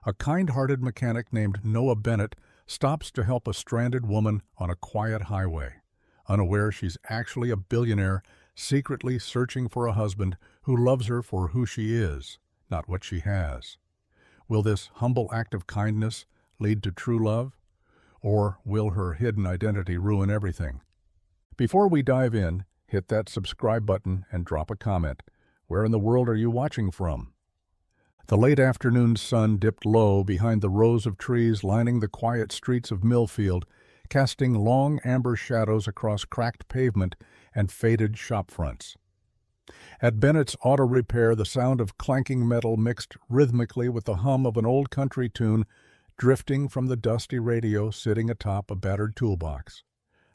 A kind-hearted mechanic named Noah Bennett stops to help a stranded woman on a quiet highway, unaware she's actually a billionaire secretly searching for a husband who loves her for who she is, not what she has. Will this humble act of kindness lead to true love? Or will her hidden identity ruin everything? Before we dive in, hit that subscribe button and drop a comment. Where in the world are you watching from? The late afternoon sun dipped low behind the rows of trees lining the quiet streets of Millfield, casting long amber shadows across cracked pavement and faded shop fronts. At Bennett's Auto Repair, the sound of clanking metal mixed rhythmically with the hum of an old country tune drifting from the dusty radio sitting atop a battered toolbox.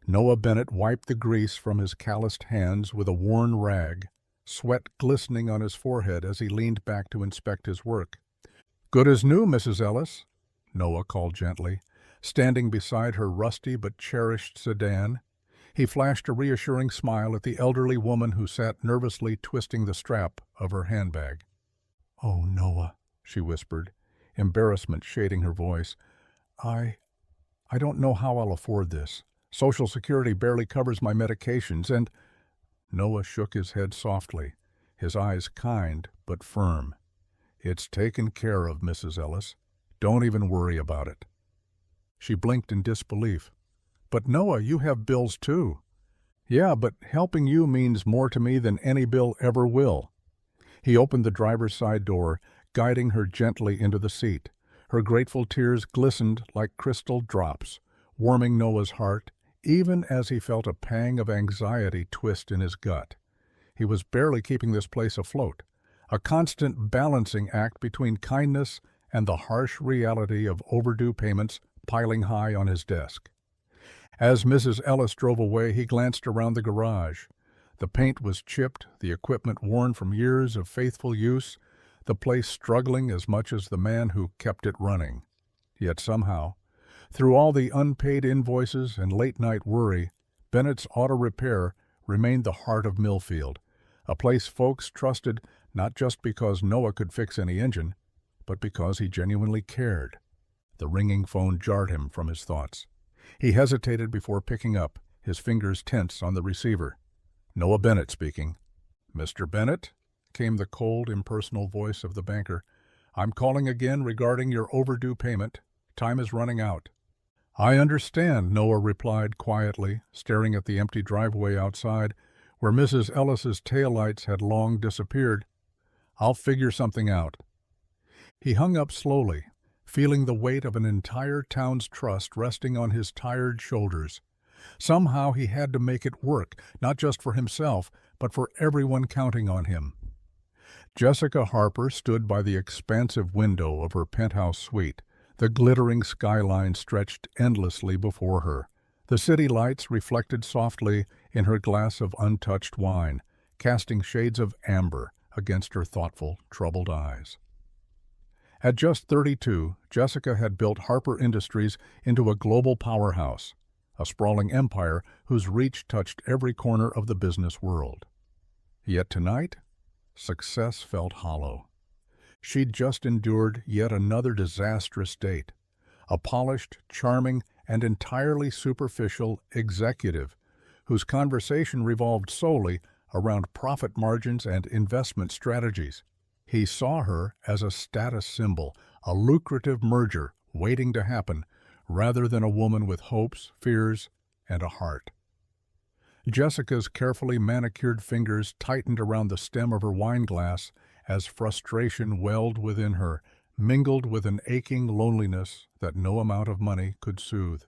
Noah Bennett wiped the grease from his calloused hands with a worn rag, sweat glistening on his forehead as he leaned back to inspect his work. "Good as new, Mrs. Ellis," Noah called gently, standing beside her rusty but cherished sedan. He flashed a reassuring smile at the elderly woman who sat nervously twisting the strap of her handbag. "Oh, Noah," she whispered, embarrassment shading her voice. I don't know how I'll afford this. Social Security barely covers my medications, and—" Noah shook his head softly, his eyes kind but firm. "It's taken care of, Mrs. Ellis. Don't even worry about it." She blinked in disbelief. "But Noah, you have bills too." "Yeah, but helping you means more to me than any bill ever will." He opened the driver's side door, guiding her gently into the seat. Her grateful tears glistened like crystal drops, warming Noah's heart, even as he felt a pang of anxiety twist in his gut. He was barely keeping this place afloat, a constant balancing act between kindness and the harsh reality of overdue payments piling high on his desk. As Mrs. Ellis drove away, he glanced around the garage. The paint was chipped, the equipment worn from years of faithful use, the place struggling as much as the man who kept it running. Yet somehow, through all the unpaid invoices and late-night worry, Bennett's Auto Repair remained the heart of Millfield, a place folks trusted not just because Noah could fix any engine, but because he genuinely cared. The ringing phone jarred him from his thoughts. He hesitated before picking up, his fingers tense on the receiver. "Noah Bennett speaking." "Mr. Bennett?" came the cold, impersonal voice of the banker. "I'm calling again regarding your overdue payment. Time is running out." "I understand," Noah replied quietly, staring at the empty driveway outside, where Mrs. Ellis's taillights had long disappeared. "I'll figure something out." He hung up slowly, feeling the weight of an entire town's trust resting on his tired shoulders. Somehow he had to make it work, not just for himself, but for everyone counting on him. Jessica Harper stood by the expansive window of her penthouse suite. The glittering skyline stretched endlessly before her. The city lights reflected softly in her glass of untouched wine, casting shades of amber against her thoughtful, troubled eyes. At just 32, Jessica had built Harper Industries into a global powerhouse, a sprawling empire whose reach touched every corner of the business world. Yet tonight, success felt hollow. She'd just endured yet another disastrous date. A polished, charming, and entirely superficial executive whose conversation revolved solely around profit margins and investment strategies. He saw her as a status symbol, a lucrative merger waiting to happen, rather than a woman with hopes, fears, and a heart. Jessica's carefully manicured fingers tightened around the stem of her wine glass as frustration welled within her, mingled with an aching loneliness that no amount of money could soothe.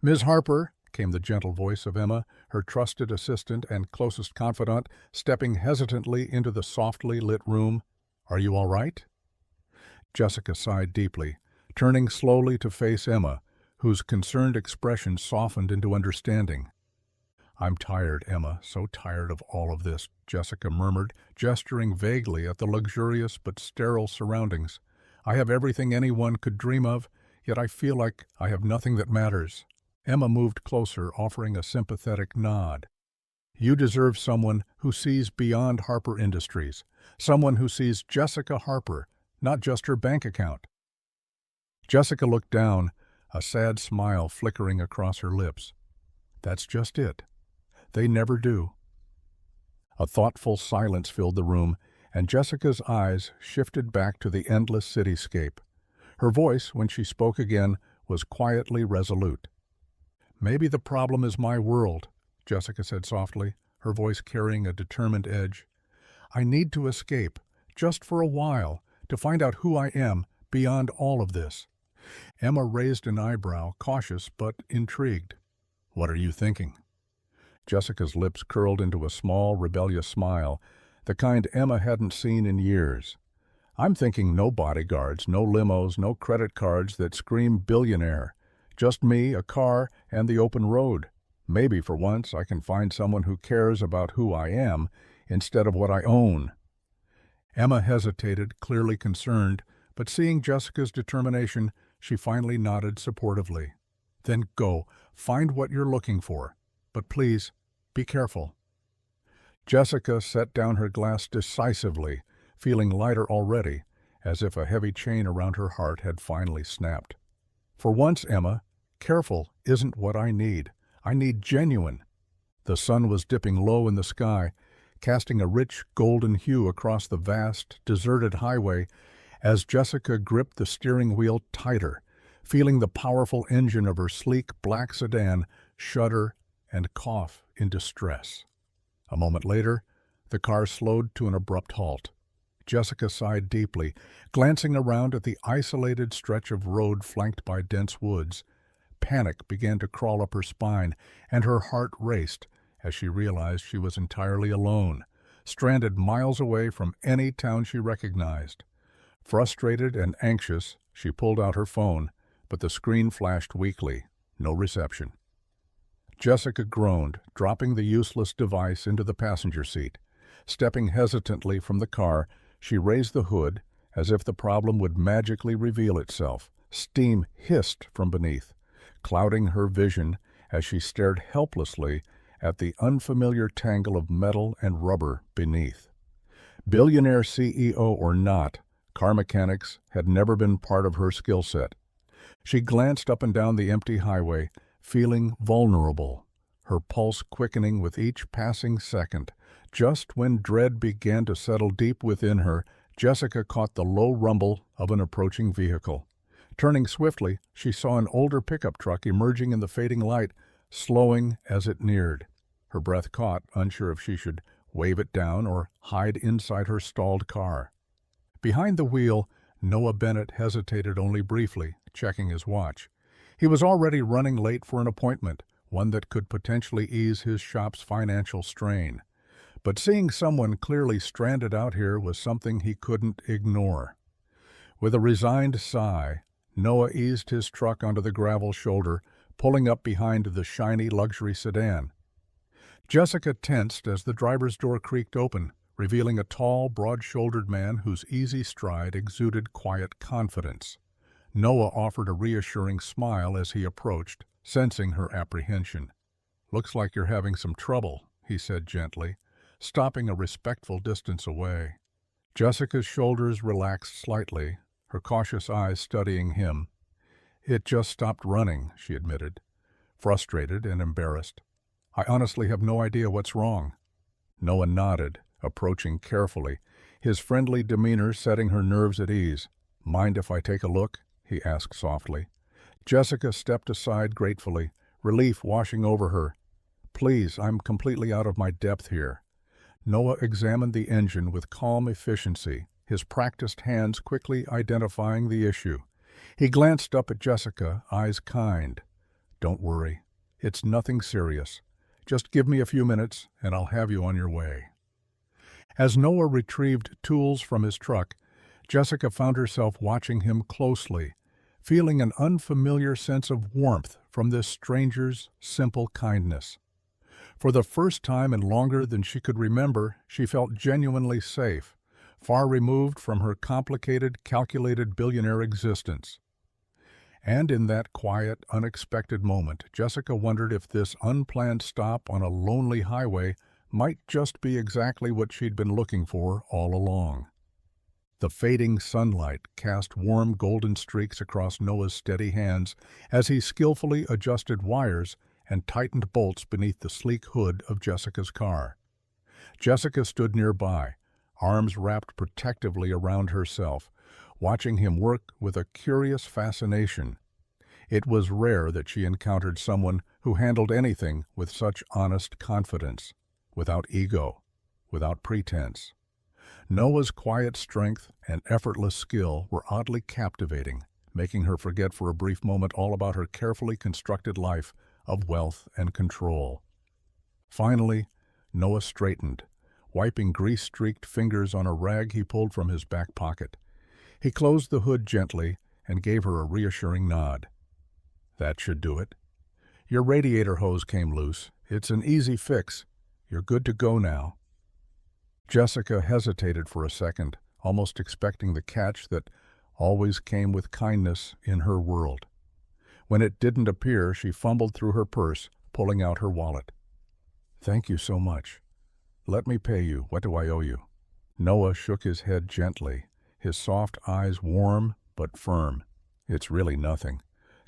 "Ms. Harper," came the gentle voice of Emma, her trusted assistant and closest confidant, stepping hesitantly into the softly lit room. "Are you all right?" Jessica sighed deeply, turning slowly to face Emma, whose concerned expression softened into understanding. "I'm tired, Emma, so tired of all of this," Jessica murmured, gesturing vaguely at the luxurious but sterile surroundings. "I have everything anyone could dream of, yet I feel like I have nothing that matters." Emma moved closer, offering a sympathetic nod. "You deserve someone who sees beyond Harper Industries, someone who sees Jessica Harper, not just her bank account." Jessica looked down, a sad smile flickering across her lips. That's just it. They never do. A thoughtful silence filled the room, and Jessica's eyes shifted back to the endless cityscape. Her voice, when she spoke again, was quietly resolute. "Maybe the problem is my world," Jessica said softly, her voice carrying a determined edge. "I need to escape, just for a while, to find out who I am beyond all of this." Emma raised an eyebrow, cautious but intrigued. "What are you thinking?" Jessica's lips curled into a small, rebellious smile, the kind Emma hadn't seen in years. "I'm thinking no bodyguards, no limos, no credit cards that scream billionaire. Just me, a car, and the open road. Maybe for once I can find someone who cares about who I am instead of what I own." Emma hesitated, clearly concerned, but seeing Jessica's determination, she finally nodded supportively. "Then go, find what you're looking for. But please, be careful." Jessica set down her glass decisively, feeling lighter already, as if a heavy chain around her heart had finally snapped. "For once, Emma, careful isn't what I need. I need genuine." The sun was dipping low in the sky, casting a rich golden hue across the vast, deserted highway as Jessica gripped the steering wheel tighter, feeling the powerful engine of her sleek black sedan shudder and cough in distress. A moment later, the car slowed to an abrupt halt. Jessica sighed deeply, glancing around at the isolated stretch of road flanked by dense woods. Panic began to crawl up her spine, and her heart raced as she realized she was entirely alone, stranded miles away from any town she recognized. Frustrated and anxious, she pulled out her phone, but the screen flashed weakly. No reception. Jessica groaned, dropping the useless device into the passenger seat. Stepping hesitantly from the car, she raised the hood, as if the problem would magically reveal itself. Steam hissed from beneath, clouding her vision as she stared helplessly at the unfamiliar tangle of metal and rubber beneath. Billionaire CEO or not, car mechanics had never been part of her skill set. She glanced up and down the empty highway, feeling vulnerable, her pulse quickening with each passing second. Just when dread began to settle deep within her, Jessica caught the low rumble of an approaching vehicle. Turning swiftly, she saw an older pickup truck emerging in the fading light, slowing as it neared. Her breath caught, unsure if she should wave it down or hide inside her stalled car. Behind the wheel, Noah Bennett hesitated only briefly, checking his watch. He was already running late for an appointment, one that could potentially ease his shop's financial strain. But seeing someone clearly stranded out here was something he couldn't ignore. With a resigned sigh, Noah eased his truck onto the gravel shoulder, pulling up behind the shiny luxury sedan. Jessica tensed as the driver's door creaked open, revealing a tall, broad-shouldered man whose easy stride exuded quiet confidence. Noah offered a reassuring smile as he approached, sensing her apprehension. "Looks like you're having some trouble," he said gently, stopping a respectful distance away. Jessica's shoulders relaxed slightly, her cautious eyes studying him. "It just stopped running," she admitted, frustrated and embarrassed. "I honestly have no idea what's wrong." Noah nodded, approaching carefully, his friendly demeanor setting her nerves at ease. "Mind if I take a look?" he asked softly. Jessica stepped aside gratefully, relief washing over her. "Please, I'm completely out of my depth here." Noah examined the engine with calm efficiency, his practiced hands quickly identifying the issue. He glanced up at Jessica, eyes kind. "Don't worry. It's nothing serious. Just give me a few minutes, and I'll have you on your way." As Noah retrieved tools from his truck, Jessica found herself watching him closely, feeling an unfamiliar sense of warmth from this stranger's simple kindness. For the first time in longer than she could remember, she felt genuinely safe, far removed from her complicated, calculated billionaire existence. And in that quiet, unexpected moment, Jessica wondered if this unplanned stop on a lonely highway might just be exactly what she'd been looking for all along. The fading sunlight cast warm golden streaks across Noah's steady hands as he skillfully adjusted wires and tightened bolts beneath the sleek hood of Jessica's car. Jessica stood nearby, arms wrapped protectively around herself, watching him work with a curious fascination. It was rare that she encountered someone who handled anything with such honest confidence, without ego, without pretense. Noah's quiet strength and effortless skill were oddly captivating, making her forget for a brief moment all about her carefully constructed life of wealth and control. Finally, Noah straightened, wiping grease-streaked fingers on a rag he pulled from his back pocket. He closed the hood gently and gave her a reassuring nod. "That should do it. Your radiator hose came loose. It's an easy fix. You're good to go now." Jessica hesitated for a second, almost expecting the catch that always came with kindness in her world. When it didn't appear, she fumbled through her purse, pulling out her wallet. "Thank you so much. Let me pay you. What do I owe you?" Noah shook his head gently, his soft eyes warm but firm. "It's really nothing.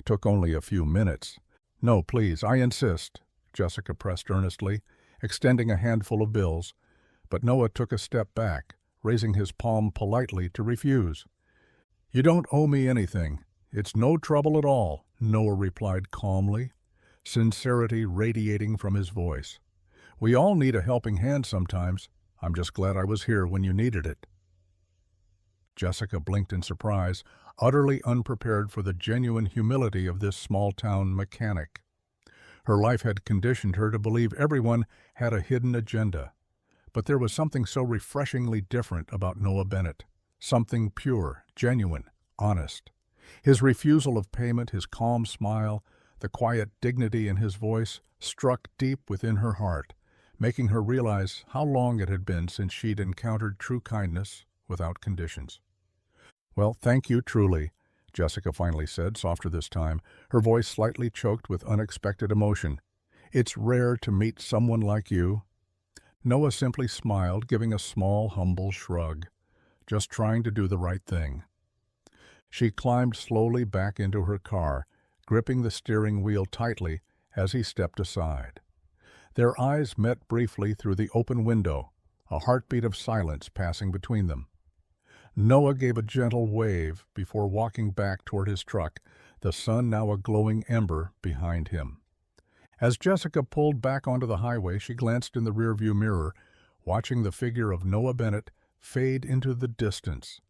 Took only a few minutes." "No, please, I insist," Jessica pressed earnestly, extending a handful of bills. But Noah took a step back, raising his palm politely to refuse. "You don't owe me anything. It's no trouble at all," Noah replied calmly, sincerity radiating from his voice. "We all need a helping hand sometimes. I'm just glad I was here when you needed it." Jessica blinked in surprise, utterly unprepared for the genuine humility of this small-town mechanic. Her life had conditioned her to believe everyone had a hidden agenda. But there was something so refreshingly different about Noah Bennett, something pure, genuine, honest. His refusal of payment, his calm smile, the quiet dignity in his voice struck deep within her heart, making her realize how long it had been since she'd encountered true kindness without conditions. "Well, thank you truly," Jessica finally said, softer this time, her voice slightly choked with unexpected emotion. "It's rare to meet someone like you." Noah simply smiled, giving a small, humble shrug, just trying to do the right thing. She climbed slowly back into her car, gripping the steering wheel tightly as he stepped aside. Their eyes met briefly through the open window, a heartbeat of silence passing between them. Noah gave a gentle wave before walking back toward his truck, the sun now a glowing ember behind him. As Jessica pulled back onto the highway, she glanced in the rearview mirror, watching the figure of Noah Bennett fade into the distance.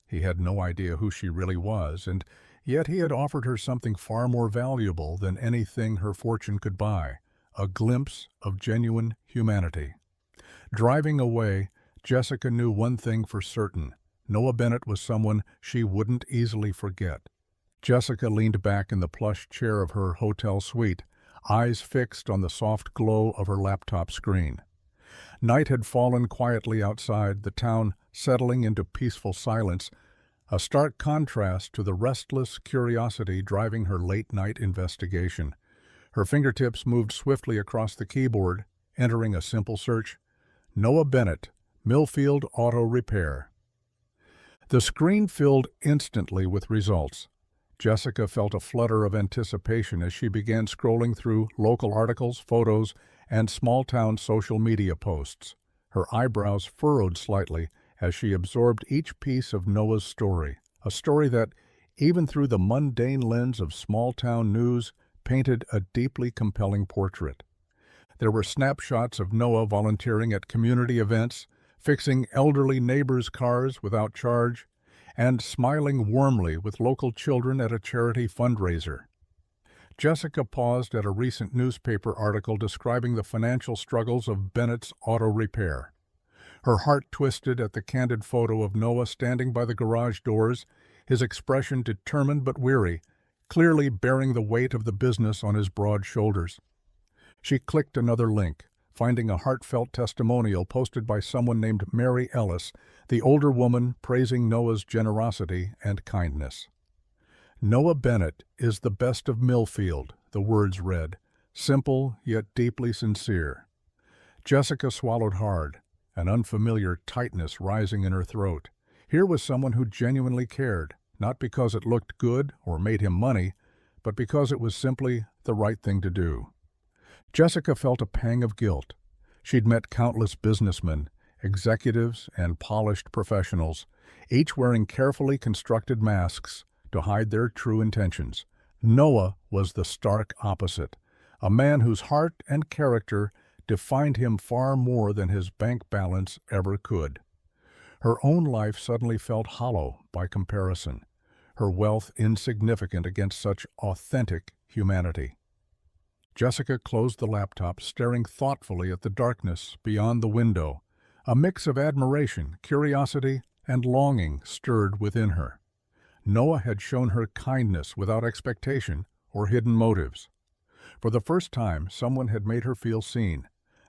He had no idea who she really was, and yet he had offered her something far more valuable than anything her fortune could buy, a glimpse of genuine humanity. Driving away, Jessica knew one thing for certain. Noah Bennett was someone she wouldn't easily forget. Jessica leaned back in the plush chair of her hotel suite, eyes fixed on the soft glow of her laptop screen. Night had fallen quietly outside, the town settling into peaceful silence, a stark contrast to the restless curiosity driving her late-night investigation. Her fingertips moved swiftly across the keyboard, entering a simple search. Noah Bennett, Millfield Auto Repair. The screen filled instantly with results. Jessica felt a flutter of anticipation as she began scrolling through local articles, photos, and small-town social media posts. Her eyebrows furrowed slightly as she absorbed each piece of Noah's story, a story that, even through the mundane lens of small-town news, painted a deeply compelling portrait. There were snapshots of Noah volunteering at community events, fixing elderly neighbors' cars without charge, and smiling warmly with local children at a charity fundraiser. Jessica paused at a recent newspaper article describing the financial struggles of Bennett's Auto Repair. Her heart twisted at the candid photo of Noah standing by the garage doors, his expression determined but weary, clearly bearing the weight of the business on his broad shoulders. She clicked another link, finding a heartfelt testimonial posted by someone named Mary Ellis, the older woman praising Noah's generosity and kindness. "Noah Bennett is the best of Millfield," the words read, simple yet deeply sincere. Jessica swallowed hard, an unfamiliar tightness rising in her throat. Here was someone who genuinely cared, not because it looked good or made him money, but because it was simply the right thing to do. Jessica felt a pang of guilt. She'd met countless businessmen, executives, and polished professionals, each wearing carefully constructed masks to hide their true intentions. Noah was the stark opposite, a man whose heart and character defined him far more than his bank balance ever could. Her own life suddenly felt hollow by comparison, her wealth insignificant against such authentic humanity. Jessica closed the laptop, staring thoughtfully at the darkness beyond the window. A mix of admiration, curiosity, and longing stirred within her. Noah had shown her kindness without expectation or hidden motives. For the first time, someone had made her feel seen,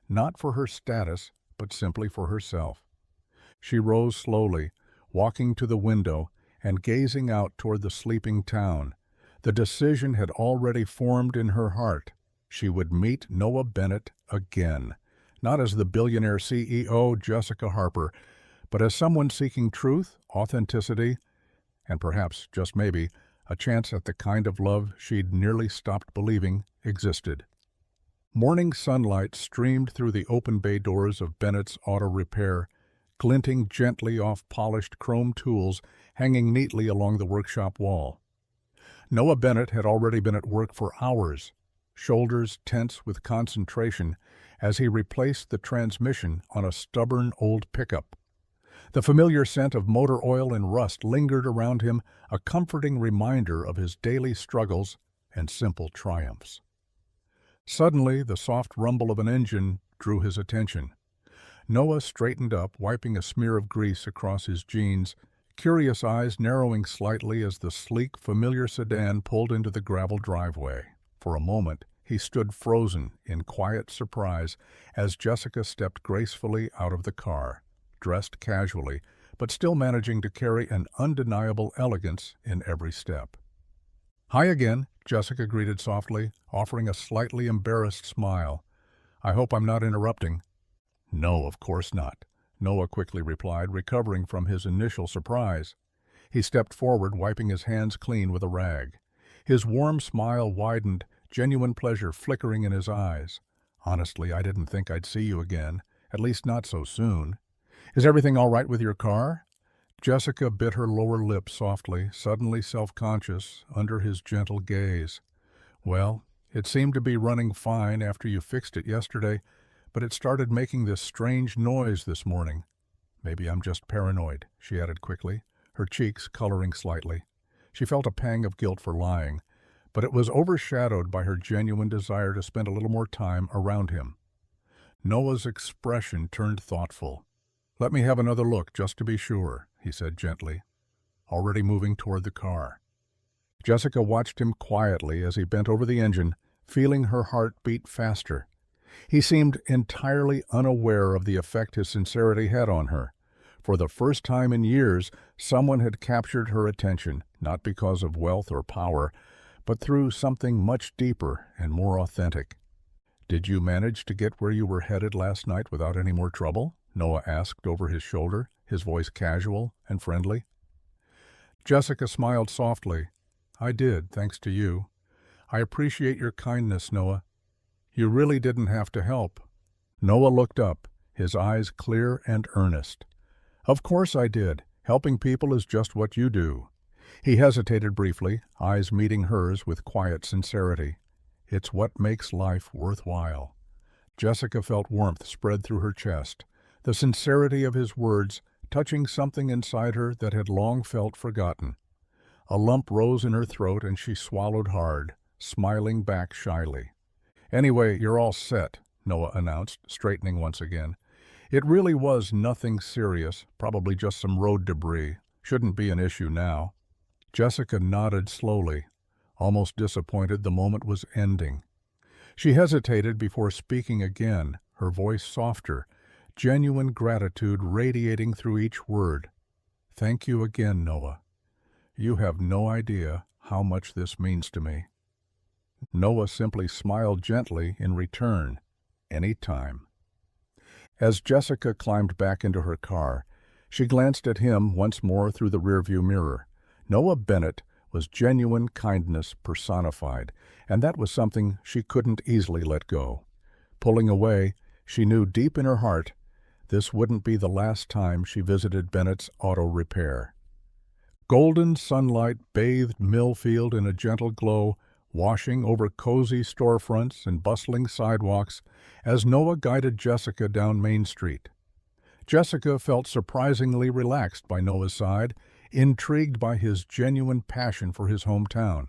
not for her status, but simply for herself. She rose slowly, walking to the window and gazing out toward the sleeping town. The decision had already formed in her heart. She would meet Noah Bennett again, not as the billionaire CEO Jessica Harper, but as someone seeking truth, authenticity, and perhaps, just maybe, a chance at the kind of love she'd nearly stopped believing existed. Morning sunlight streamed through the open bay doors of Bennett's Auto Repair, glinting gently off polished chrome tools hanging neatly along the workshop wall. Noah Bennett had already been at work for hours, shoulders tense with concentration as he replaced the transmission on a stubborn old pickup. The familiar scent of motor oil and rust lingered around him, a comforting reminder of his daily struggles and simple triumphs. Suddenly, the soft rumble of an engine drew his attention. Noah straightened up, wiping a smear of grease across his jeans, curious eyes narrowing slightly as the sleek, familiar sedan pulled into the gravel driveway. For a moment, he stood frozen in quiet surprise as Jessica stepped gracefully out of the car, dressed casually, but still managing to carry an undeniable elegance in every step. "Hi again," Jessica greeted softly, offering a slightly embarrassed smile. "I hope I'm not interrupting." "No, of course not," Noah quickly replied, recovering from his initial surprise. He stepped forward, wiping his hands clean with a rag. His warm smile widened, genuine pleasure flickering in his eyes. "Honestly, I didn't think I'd see you again, at least not so soon. Is everything all right with your car?" Jessica bit her lower lip softly, suddenly self-conscious under his gentle gaze. "Well, it seemed to be running fine after you fixed it yesterday, but it started making this strange noise this morning. Maybe I'm just paranoid," she added quickly, her cheeks coloring slightly. She felt a pang of guilt for lying, but it was overshadowed by her genuine desire to spend a little more time around him. Noah's expression turned thoughtful. "Let me have another look, just to be sure," he said gently, already moving toward the car. Jessica watched him quietly as he bent over the engine, feeling her heart beat faster. He seemed entirely unaware of the effect his sincerity had on her. For the first time in years, someone had captured her attention, not because of wealth or power, but through something much deeper and more authentic. "Did you manage to get where you were headed last night without any more trouble?" Noah asked over his shoulder, his voice casual and friendly. Jessica smiled softly. "I did, thanks to you. I appreciate your kindness, Noah. You really didn't have to help." Noah looked up, his eyes clear and earnest. "Of course I did. Helping people is just what you do." He hesitated briefly, eyes meeting hers with quiet sincerity. "It's what makes life worthwhile." Jessica felt warmth spread through her chest, the sincerity of his words touching something inside her that had long felt forgotten. A lump rose in her throat and she swallowed hard, smiling back shyly. "Anyway, you're all set," Noah announced, straightening once again. "It really was nothing serious, probably just some road debris. Shouldn't be an issue now." Jessica nodded slowly, almost disappointed the moment was ending. She hesitated before speaking again, her voice softer, genuine gratitude radiating through each word. "Thank you again, Noah. You have no idea how much this means to me." Noah simply smiled gently in return. "Any time." As Jessica climbed back into her car, She glanced at him once more through the rearview mirror. Noah Bennett was genuine kindness personified, and that was something she couldn't easily let go. Pulling away, she knew deep in her heart this wouldn't be the last time she visited Bennett's auto repair. Golden sunlight bathed Millfield in a gentle glow, washing over cozy storefronts and bustling sidewalks as Noah guided Jessica down Main Street. Jessica felt surprisingly relaxed by Noah's side, intrigued by his genuine passion for his hometown.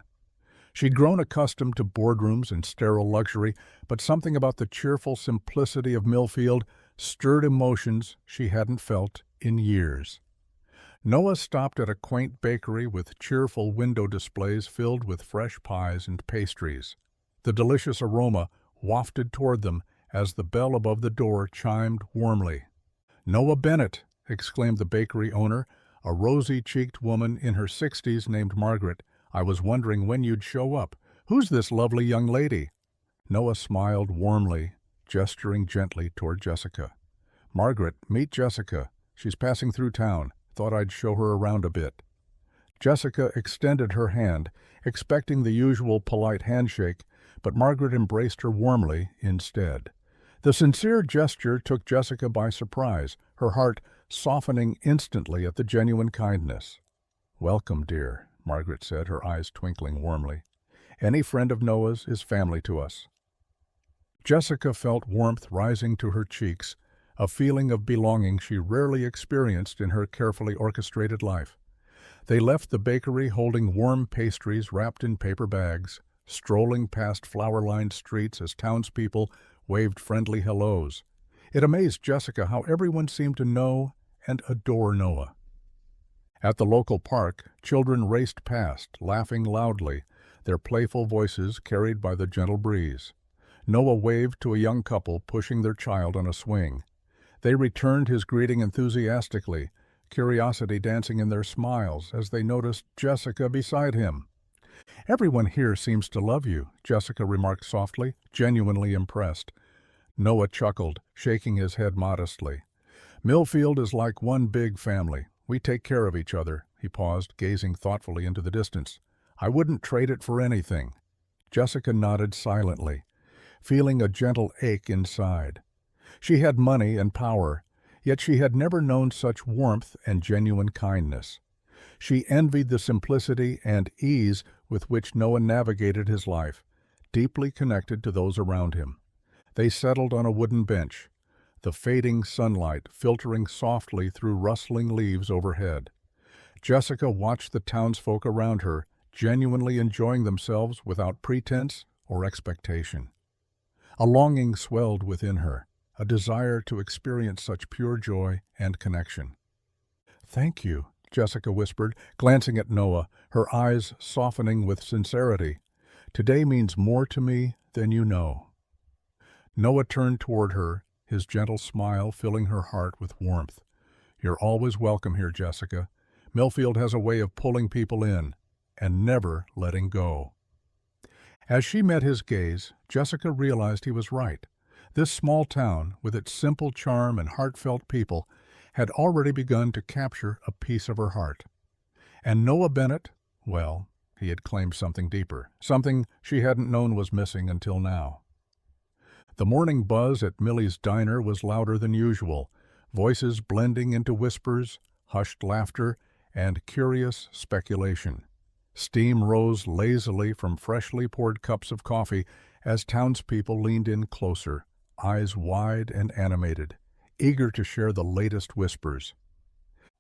She'd grown accustomed to boardrooms and sterile luxury, but something about the cheerful simplicity of Millfield stirred emotions she hadn't felt in years. Noah stopped at a quaint bakery with cheerful window displays filled with fresh pies and pastries. The delicious aroma wafted toward them as the bell above the door chimed warmly. "Noah Bennett!" exclaimed the bakery owner, a rosy-cheeked woman in her 60s named Margaret. "I was wondering when you'd show up. Who's this lovely young lady?" Noah smiled warmly, gesturing gently toward Jessica. "Margaret, meet Jessica. She's passing through town. Thought I'd show her around a bit." Jessica extended her hand, expecting the usual polite handshake, but Margaret embraced her warmly instead. The sincere gesture took Jessica by surprise, her heart softening instantly at the genuine kindness. "Welcome, dear," Margaret said, her eyes twinkling warmly. "Any friend of Noah's is family to us." Jessica felt warmth rising to her cheeks, a feeling of belonging she rarely experienced in her carefully orchestrated life. They left the bakery holding warm pastries wrapped in paper bags, strolling past flower-lined streets as townspeople waved friendly hellos. It amazed Jessica how everyone seemed to know and adore Noah. At the local park, children raced past, laughing loudly, their playful voices carried by the gentle breeze. Noah waved to a young couple pushing their child on a swing. They returned his greeting enthusiastically, curiosity dancing in their smiles as they noticed Jessica beside him. "Everyone here seems to love you," Jessica remarked softly, genuinely impressed. Noah chuckled, shaking his head modestly. "Millfield is like one big family. We take care of each other." He paused, gazing thoughtfully into the distance. "I wouldn't trade it for anything." Jessica nodded silently, feeling a gentle ache inside. She had money and power, yet she had never known such warmth and genuine kindness. She envied the simplicity and ease with which Noah navigated his life, deeply connected to those around him. They settled on a wooden bench, the fading sunlight filtering softly through rustling leaves overhead. Jessica watched the townsfolk around her, genuinely enjoying themselves without pretense or expectation. A longing swelled within her, a desire to experience such pure joy and connection. "Thank you," Jessica whispered, glancing at Noah, her eyes softening with sincerity. "Today means more to me than you know." Noah turned toward her, his gentle smile filling her heart with warmth. "You're always welcome here, Jessica. Millfield has a way of pulling people in and never letting go." As she met his gaze, Jessica realized he was right. This small town, with its simple charm and heartfelt people, had already begun to capture a piece of her heart. And Noah Bennett, well, he had claimed something deeper, something she hadn't known was missing until now. The morning buzz at Millie's diner was louder than usual, voices blending into whispers, hushed laughter, and curious speculation. Steam rose lazily from freshly poured cups of coffee as townspeople leaned in closer, eyes wide and animated, eager to share the latest whispers.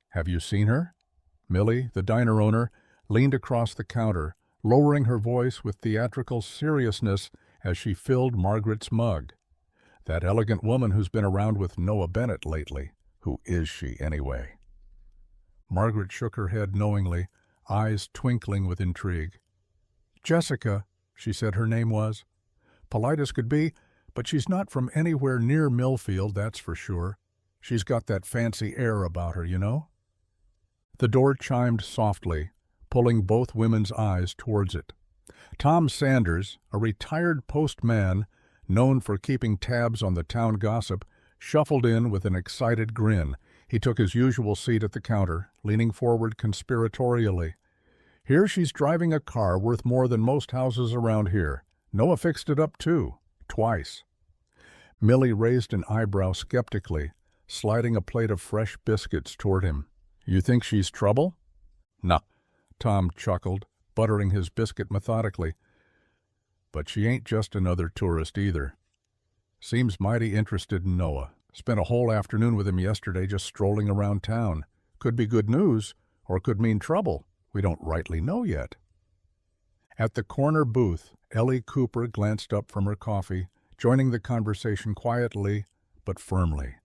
"Have you seen her?" Millie, the diner owner, leaned across the counter, lowering her voice with theatrical seriousness as she filled Margaret's mug. "That elegant woman who's been around with Noah Bennett lately. Who is she, anyway?" Margaret shook her head knowingly, eyes twinkling with intrigue. "Jessica," she said her name was. "Polite as could be, but she's not from anywhere near Millfield, that's for sure. She's got that fancy air about her, you know." The door chimed softly, pulling both women's eyes towards it. Tom Sanders, a retired postman known for keeping tabs on the town gossip, shuffled in with an excited grin, He took his usual seat at the counter, leaning forward conspiratorially. Here she's driving a car worth more than most houses around here. Noah fixed it up too, twice. Millie raised an eyebrow skeptically, sliding a plate of fresh biscuits toward him. You think she's trouble? Nah, Tom chuckled, buttering his biscuit methodically. But she ain't just another tourist either. Seems mighty interested in Noah. Spent a whole afternoon with him yesterday just strolling around town. Could be good news, or could mean trouble. We don't rightly know yet. At the corner booth, Ellie Cooper glanced up from her coffee, joining the conversation quietly but firmly.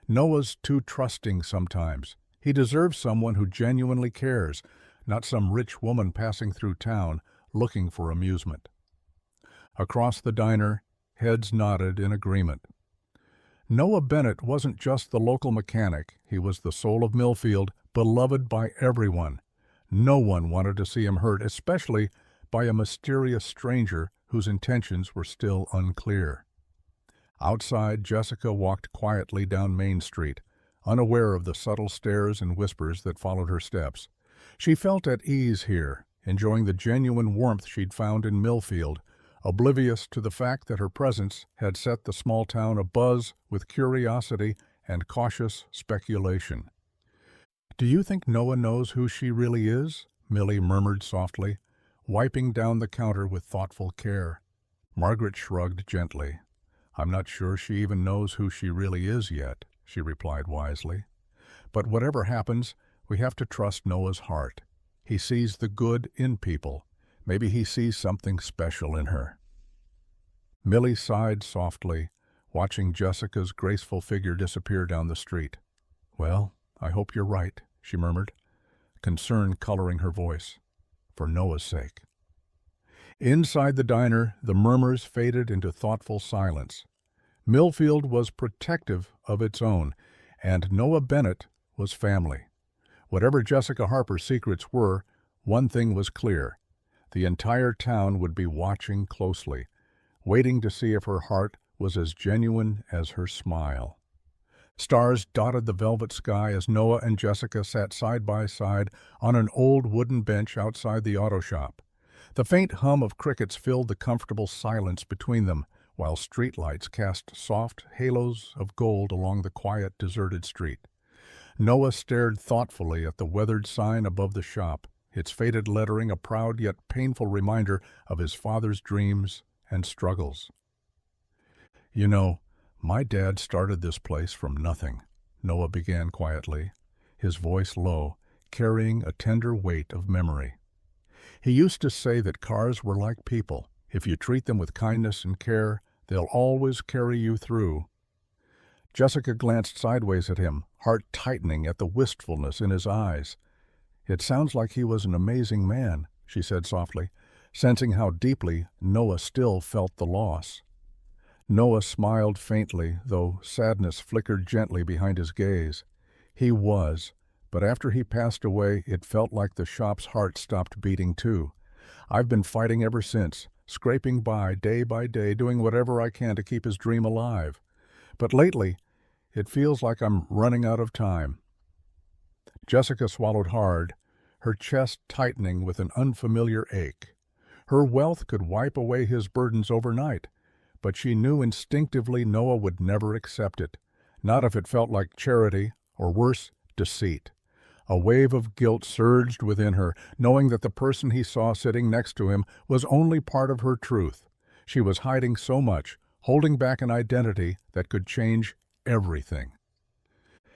Noah's too trusting sometimes. He deserves someone who genuinely cares, not some rich woman passing through town looking for amusement. Across the diner, heads nodded in agreement. Noah Bennett wasn't just the local mechanic. He was the soul of Millfield, beloved by everyone. No one wanted to see him hurt, especially by a mysterious stranger whose intentions were still unclear. Outside, Jessica walked quietly down Main Street, unaware of the subtle stares and whispers that followed her steps. She felt at ease here, enjoying the genuine warmth she'd found in Millfield, oblivious to the fact that her presence had set the small town abuzz with curiosity and cautious speculation. "Do you think Noah knows who she really is?" Millie murmured softly, wiping down the counter with thoughtful care. Margaret shrugged gently. "I'm not sure she even knows who she really is yet," she replied wisely. "But whatever happens, we have to trust Noah's heart. He sees the good in people. Maybe he sees something special in her." Millie sighed softly, watching Jessica's graceful figure disappear down the street. "Well, I hope you're right," she murmured, concern coloring her voice. "For Noah's sake." Inside the diner, the murmurs faded into thoughtful silence. Millfield was protective of its own, and Noah Bennett was family. Whatever Jessica Harper's secrets were, one thing was clear. The entire town would be watching closely, waiting to see if her heart was as genuine as her smile. Stars dotted the velvet sky as Noah and Jessica sat side by side on an old wooden bench outside the auto shop. The faint hum of crickets filled the comfortable silence between them, while streetlights cast soft halos of gold along the quiet, deserted street. Noah stared thoughtfully at the weathered sign above the shop, its faded lettering a proud yet painful reminder of his father's dreams and struggles. "You know, my dad started this place from nothing," Noah began quietly, his voice low, carrying a tender weight of memory. "He used to say that cars were like people. If you treat them with kindness and care, they'll always carry you through." Jessica glanced sideways at him, heart tightening at the wistfulness in his eyes. "It sounds like he was an amazing man," she said softly, sensing how deeply Noah still felt the loss. Noah smiled faintly, though sadness flickered gently behind his gaze. He was, but after he passed away, it felt like the shop's heart stopped beating too. I've been fighting ever since, scraping by day, doing whatever I can to keep his dream alive. But lately, it feels like I'm running out of time." Jessica swallowed hard, her chest tightening with an unfamiliar ache. Her wealth could wipe away his burdens overnight, but she knew instinctively Noah would never accept it, not if it felt like charity, or worse, deceit. A wave of guilt surged within her, knowing that the person he saw sitting next to him was only part of her truth. She was hiding so much, holding back an identity that could change everything.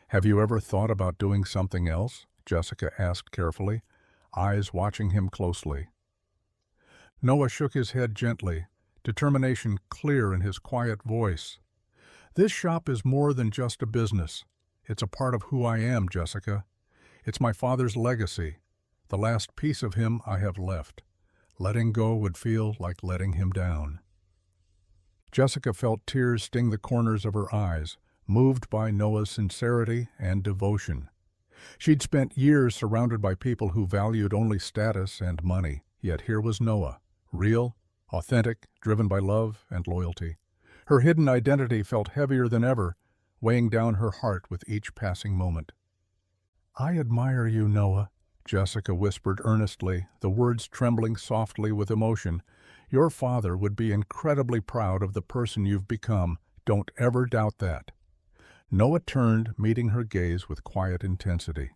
"Have you ever thought about doing something else?" Jessica asked carefully, eyes watching him closely. Noah shook his head gently, determination clear in his quiet voice. "This shop is more than just a business. It's a part of who I am, Jessica. It's my father's legacy, the last piece of him I have left. Letting go would feel like letting him down." Jessica felt tears sting the corners of her eyes, moved by Noah's sincerity and devotion. She'd spent years surrounded by people who valued only status and money, yet here was Noah, real, authentic, driven by love and loyalty. Her hidden identity felt heavier than ever, weighing down her heart with each passing moment. "I admire you, Noah," Jessica whispered earnestly, the words trembling softly with emotion. "Your father would be incredibly proud of the person you've become. Don't ever doubt that." Noah turned, meeting her gaze with quiet intensity.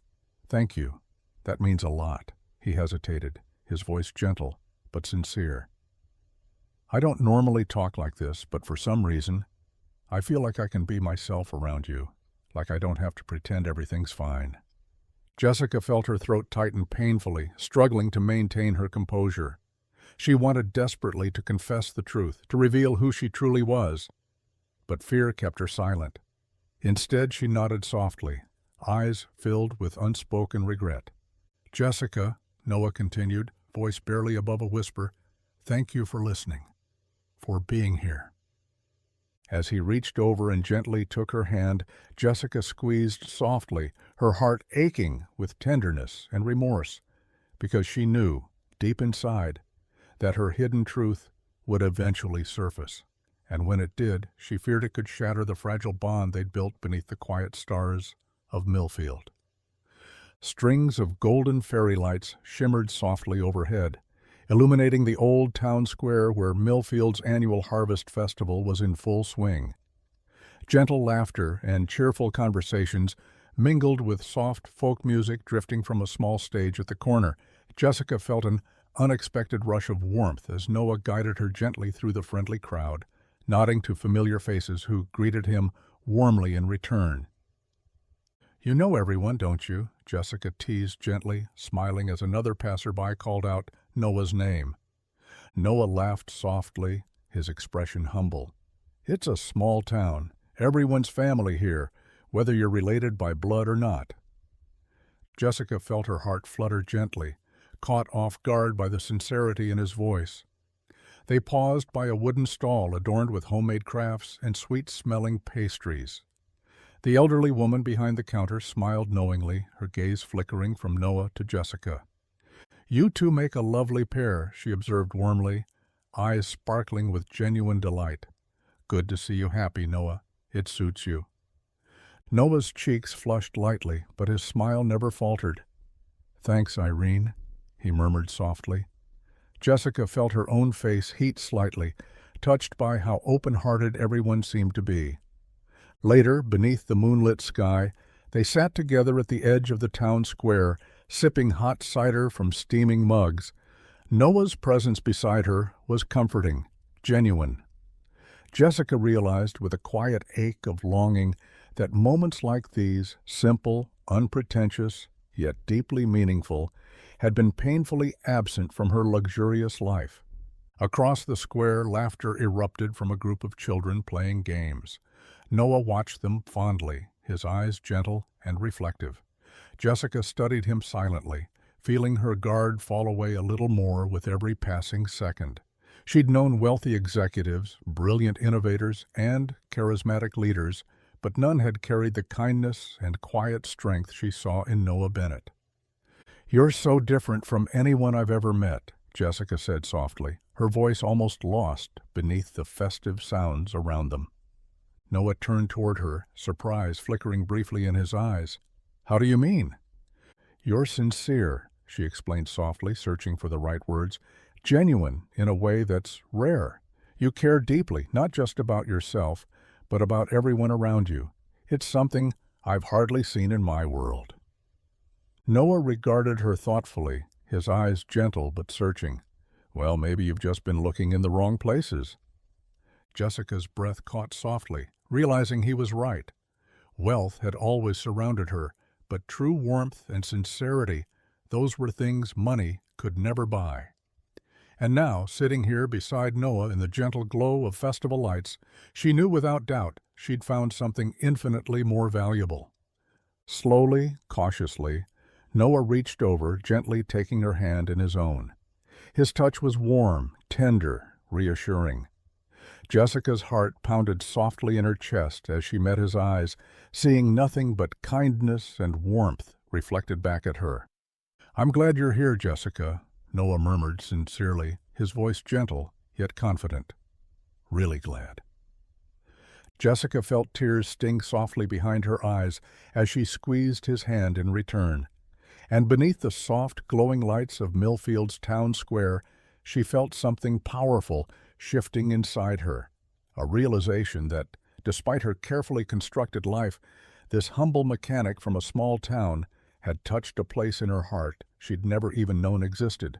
"Thank you. That means a lot." He hesitated, his voice gentle but sincere. "I don't normally talk like this, but for some reason, I feel like I can be myself around you, like I don't have to pretend everything's fine." Jessica felt her throat tighten painfully, struggling to maintain her composure. She wanted desperately to confess the truth, to reveal who she truly was, but fear kept her silent. Instead, she nodded softly, eyes filled with unspoken regret. "Jessica," Noah continued, voice barely above a whisper, "thank you for listening, for being here." As he reached over and gently took her hand, Jessica squeezed softly, her heart aching with tenderness and remorse, because she knew, deep inside, that her hidden truth would eventually surface. And when it did, she feared it could shatter the fragile bond they'd built beneath the quiet stars of Millfield. Strings of golden fairy lights shimmered softly overhead, illuminating the old town square where Millfield's annual harvest festival was in full swing. Gentle laughter and cheerful conversations mingled with soft folk music drifting from a small stage at the corner. Jessica felt an unexpected rush of warmth as Noah guided her gently through the friendly crowd, nodding to familiar faces who greeted him warmly in return. "You know everyone, don't you?" Jessica teased gently, smiling as another passerby called out Noah's name. Noah laughed softly, his expression humble. "It's a small town. Everyone's family here, whether you're related by blood or not." Jessica felt her heart flutter gently, caught off guard by the sincerity in his voice. They paused by a wooden stall adorned with homemade crafts and sweet-smelling pastries. The elderly woman behind the counter smiled knowingly, her gaze flickering from Noah to Jessica. "You two make a lovely pair," she observed warmly, eyes sparkling with genuine delight. "Good to see you happy, Noah. It suits you." Noah's cheeks flushed lightly, but his smile never faltered. "Thanks, Irene," he murmured softly. Jessica felt her own face heat slightly, touched by how open-hearted everyone seemed to be. Later, beneath the moonlit sky, they sat together at the edge of the town square, sipping hot cider from steaming mugs. Noah's presence beside her was comforting, genuine. Jessica realized with a quiet ache of longing that moments like these, simple, unpretentious, yet deeply meaningful, had been painfully absent from her luxurious life. Across the square, laughter erupted from a group of children playing games. Noah watched them fondly, his eyes gentle and reflective. Jessica studied him silently, feeling her guard fall away a little more with every passing second. She'd known wealthy executives, brilliant innovators, and charismatic leaders, but none had carried the kindness and quiet strength she saw in Noah Bennett. "You're so different from anyone I've ever met," Jessica said softly, her voice almost lost beneath the festive sounds around them. Noah turned toward her, surprise flickering briefly in his eyes. "How do you mean?" "You're sincere," she explained softly, searching for the right words. "Genuine in a way that's rare. You care deeply, not just about yourself, but about everyone around you. It's something I've hardly seen in my world." Noah regarded her thoughtfully, his eyes gentle but searching. "Well, maybe you've just been looking in the wrong places." Jessica's breath caught softly, realizing he was right. Wealth had always surrounded her, but true warmth and sincerity, those were things money could never buy. And now, sitting here beside Noah in the gentle glow of festival lights, she knew without doubt she'd found something infinitely more valuable. Slowly, cautiously, Noah reached over, gently taking her hand in his own. His touch was warm, tender, reassuring. Jessica's heart pounded softly in her chest as she met his eyes, seeing nothing but kindness and warmth reflected back at her. "I'm glad you're here, Jessica," Noah murmured sincerely, his voice gentle yet confident. "Really glad." Jessica felt tears sting softly behind her eyes as she squeezed his hand in return. And beneath the soft, glowing lights of Millfield's town square, she felt something powerful shifting inside her. A realization that, despite her carefully constructed life, this humble mechanic from a small town had touched a place in her heart she'd never even known existed.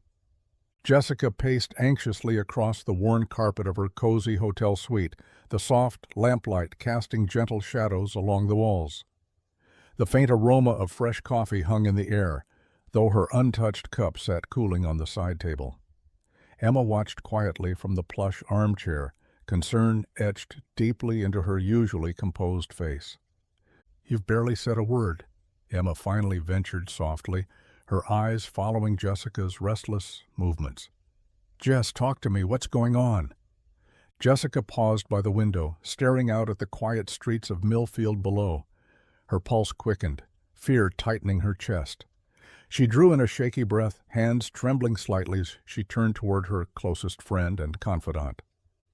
Jessica paced anxiously across the worn carpet of her cozy hotel suite, the soft lamplight casting gentle shadows along the walls. The faint aroma of fresh coffee hung in the air, though her untouched cup sat cooling on the side table. Emma watched quietly from the plush armchair, concern etched deeply into her usually composed face. "You've barely said a word," Emma finally ventured softly, her eyes following Jessica's restless movements. "Jess, talk to me. What's going on?" Jessica paused by the window, staring out at the quiet streets of Millfield below. Her pulse quickened, fear tightening her chest. She drew in a shaky breath, hands trembling slightly as she turned toward her closest friend and confidant.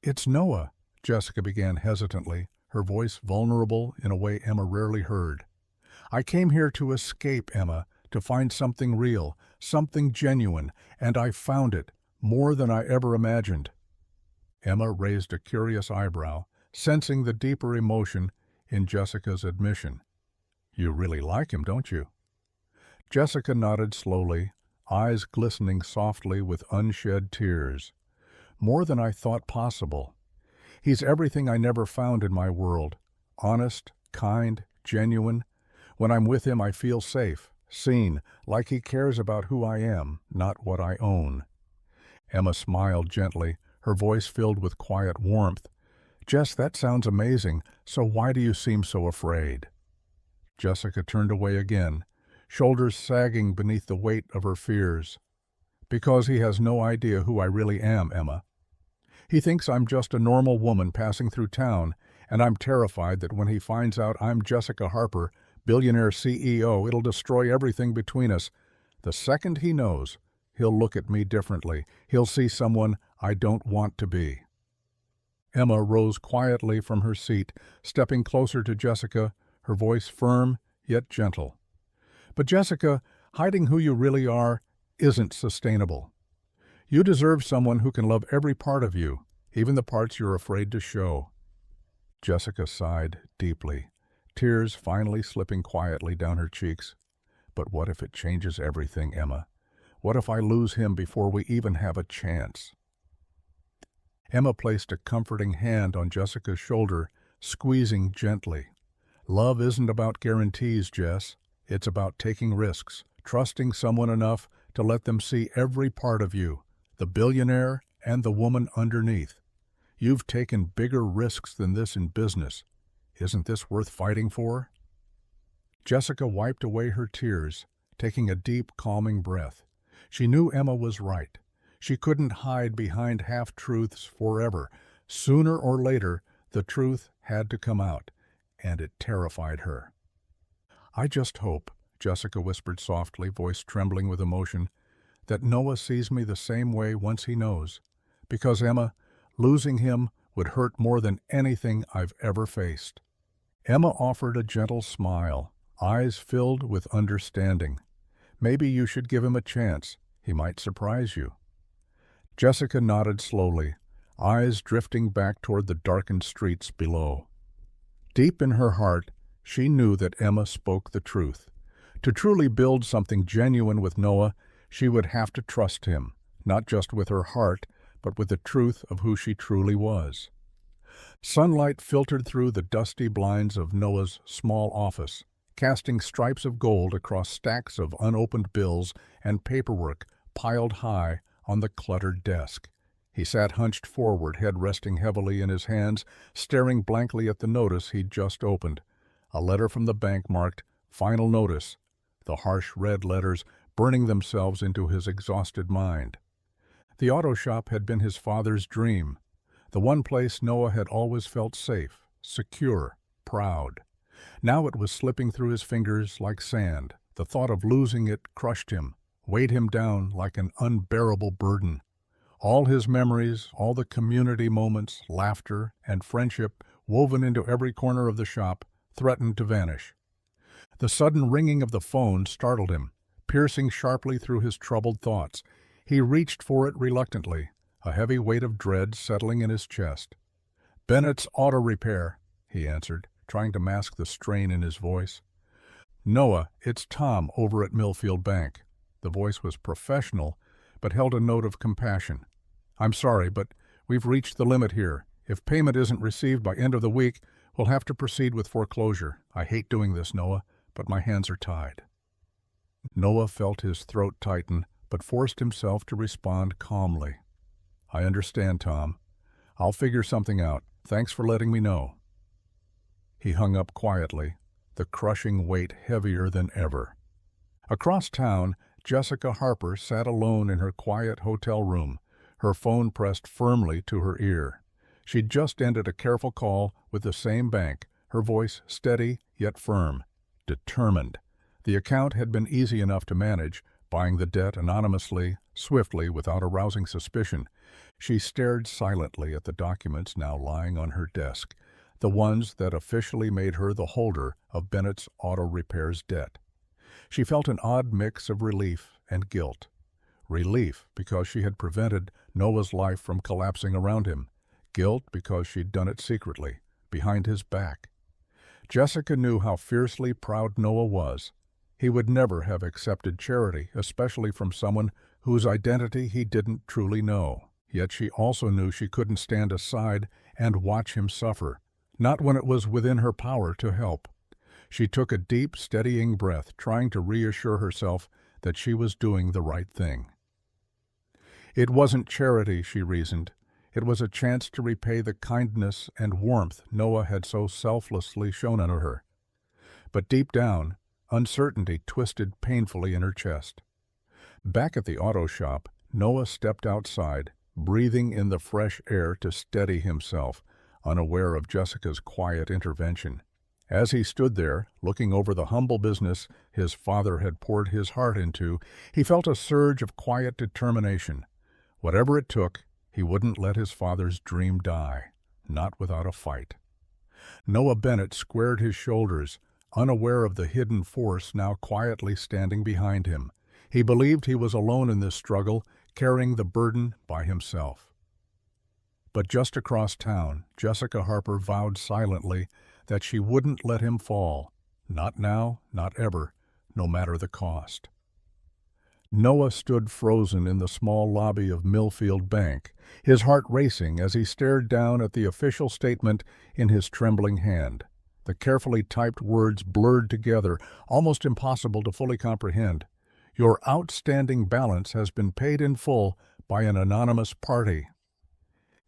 "It's Noah," Jessica began hesitantly, her voice vulnerable in a way Emma rarely heard. "I came here to escape, Emma, to find something real, something genuine, and I found it, more than I ever imagined." Emma raised a curious eyebrow, sensing the deeper emotion in Jessica's admission. "You really like him, don't you?" Jessica nodded slowly, eyes glistening softly with unshed tears. "More than I thought possible. He's everything I never found in my world. Honest, kind, genuine. When I'm with him, I feel safe, seen, like he cares about who I am, not what I own." Emma smiled gently, her voice filled with quiet warmth. "Jess, that sounds amazing, so why do you seem so afraid?" Jessica turned away again, shoulders sagging beneath the weight of her fears. "Because he has no idea who I really am, Emma. He thinks I'm just a normal woman passing through town, and I'm terrified that when he finds out I'm Jessica Harper, billionaire CEO, it'll destroy everything between us. The second he knows, he'll look at me differently. He'll see someone I don't want to be." Emma rose quietly from her seat, stepping closer to Jessica, her voice firm yet gentle. "But Jessica, hiding who you really are isn't sustainable. You deserve someone who can love every part of you, even the parts you're afraid to show." Jessica sighed deeply, tears finally slipping quietly down her cheeks. "But what if it changes everything, Emma? What if I lose him before we even have a chance?" Emma placed a comforting hand on Jessica's shoulder, squeezing gently. "Love isn't about guarantees, Jess. It's about taking risks, trusting someone enough to let them see every part of you, the billionaire and the woman underneath. You've taken bigger risks than this in business. Isn't this worth fighting for?" Jessica wiped away her tears, taking a deep, calming breath. She knew Emma was right. She couldn't hide behind half-truths forever. Sooner or later, the truth had to come out, and it terrified her. "I just hope," Jessica whispered softly, voice trembling with emotion, "that Noah sees me the same way once he knows. Because, Emma, losing him would hurt more than anything I've ever faced." Emma offered a gentle smile, eyes filled with understanding. "Maybe you should give him a chance. He might surprise you." Jessica nodded slowly, eyes drifting back toward the darkened streets below. Deep in her heart, she knew that Emma spoke the truth. To truly build something genuine with Noah, she would have to trust him, not just with her heart, but with the truth of who she truly was. Sunlight filtered through the dusty blinds of Noah's small office, casting stripes of gold across stacks of unopened bills and paperwork piled high on the cluttered desk. He sat hunched forward, head resting heavily in his hands, staring blankly at the notice he'd just opened. A letter from the bank marked "Final Notice," the harsh red letters burning themselves into his exhausted mind. The auto shop had been his father's dream, the one place Noah had always felt safe, secure, proud. Now it was slipping through his fingers like sand. The thought of losing it crushed him, weighed him down like an unbearable burden. All his memories, all the community moments, laughter, and friendship woven into every corner of the shop, threatened to vanish. The sudden ringing of the phone startled him, piercing sharply through his troubled thoughts. He reached for it reluctantly, a heavy weight of dread settling in his chest. "Bennett's Auto Repair," he answered, trying to mask the strain in his voice. "Noah, it's Tom over at Millfield Bank." The voice was professional, but held a note of compassion. "I'm sorry, but we've reached the limit here. If payment isn't received by end of the week, we'll have to proceed with foreclosure. I hate doing this, Noah, but my hands are tied." Noah felt his throat tighten, but forced himself to respond calmly. "I understand, Tom. I'll figure something out. Thanks for letting me know." He hung up quietly, the crushing weight heavier than ever. Across town, Jessica Harper sat alone in her quiet hotel room, her phone pressed firmly to her ear. She'd just ended a careful call with the same bank, her voice steady yet firm, determined. The account had been easy enough to manage, buying the debt anonymously, swiftly, without arousing suspicion. She stared silently at the documents now lying on her desk, the ones that officially made her the holder of Bennett's Auto Repair's debt. She felt an odd mix of relief and guilt. Relief because she had prevented Noah's life from collapsing around him. Guilt because she'd done it secretly, behind his back. Jessica knew how fiercely proud Noah was. He would never have accepted charity, especially from someone whose identity he didn't truly know. Yet she also knew she couldn't stand aside and watch him suffer, not when it was within her power to help. She took a deep, steadying breath, trying to reassure herself that she was doing the right thing. It wasn't charity, she reasoned. It was a chance to repay the kindness and warmth Noah had so selflessly shown unto her. But deep down, uncertainty twisted painfully in her chest. Back at the auto shop, Noah stepped outside, breathing in the fresh air to steady himself, unaware of Jessica's quiet intervention. As he stood there, looking over the humble business his father had poured his heart into, he felt a surge of quiet determination. Whatever it took, he wouldn't let his father's dream die, not without a fight. Noah Bennett squared his shoulders, unaware of the hidden force now quietly standing behind him. He believed he was alone in this struggle, carrying the burden by himself. But just across town, Jessica Harper vowed silently that she wouldn't let him fall. Not now, not ever, no matter the cost. Noah stood frozen in the small lobby of Millfield Bank, his heart racing as he stared down at the official statement in his trembling hand. The carefully typed words blurred together, almost impossible to fully comprehend. "Your outstanding balance has been paid in full by an anonymous party."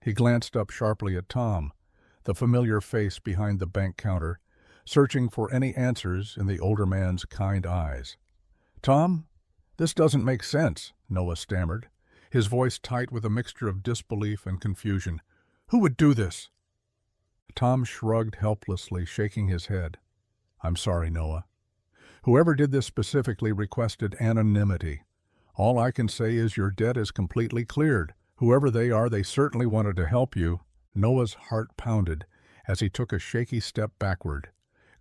He glanced up sharply at Tom, the familiar face behind the bank counter, searching for any answers in the older man's kind eyes. "Tom, this doesn't make sense," Noah stammered, his voice tight with a mixture of disbelief and confusion. "Who would do this?" Tom shrugged helplessly, shaking his head. "I'm sorry, Noah. Whoever did this specifically requested anonymity. All I can say is your debt is completely cleared. Whoever they are, they certainly wanted to help you." Noah's heart pounded as he took a shaky step backward,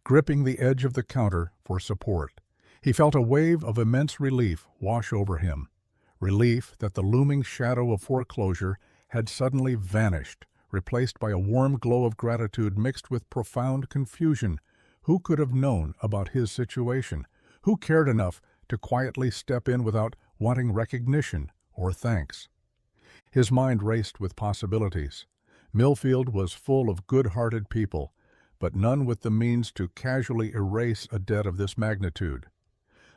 gripping the edge of the counter for support. He felt a wave of immense relief wash over him, relief that the looming shadow of foreclosure had suddenly vanished, replaced by a warm glow of gratitude mixed with profound confusion. Who could have known about his situation? Who cared enough to quietly step in without wanting recognition or thanks? His mind raced with possibilities. Millfield was full of good-hearted people, but none with the means to casually erase a debt of this magnitude.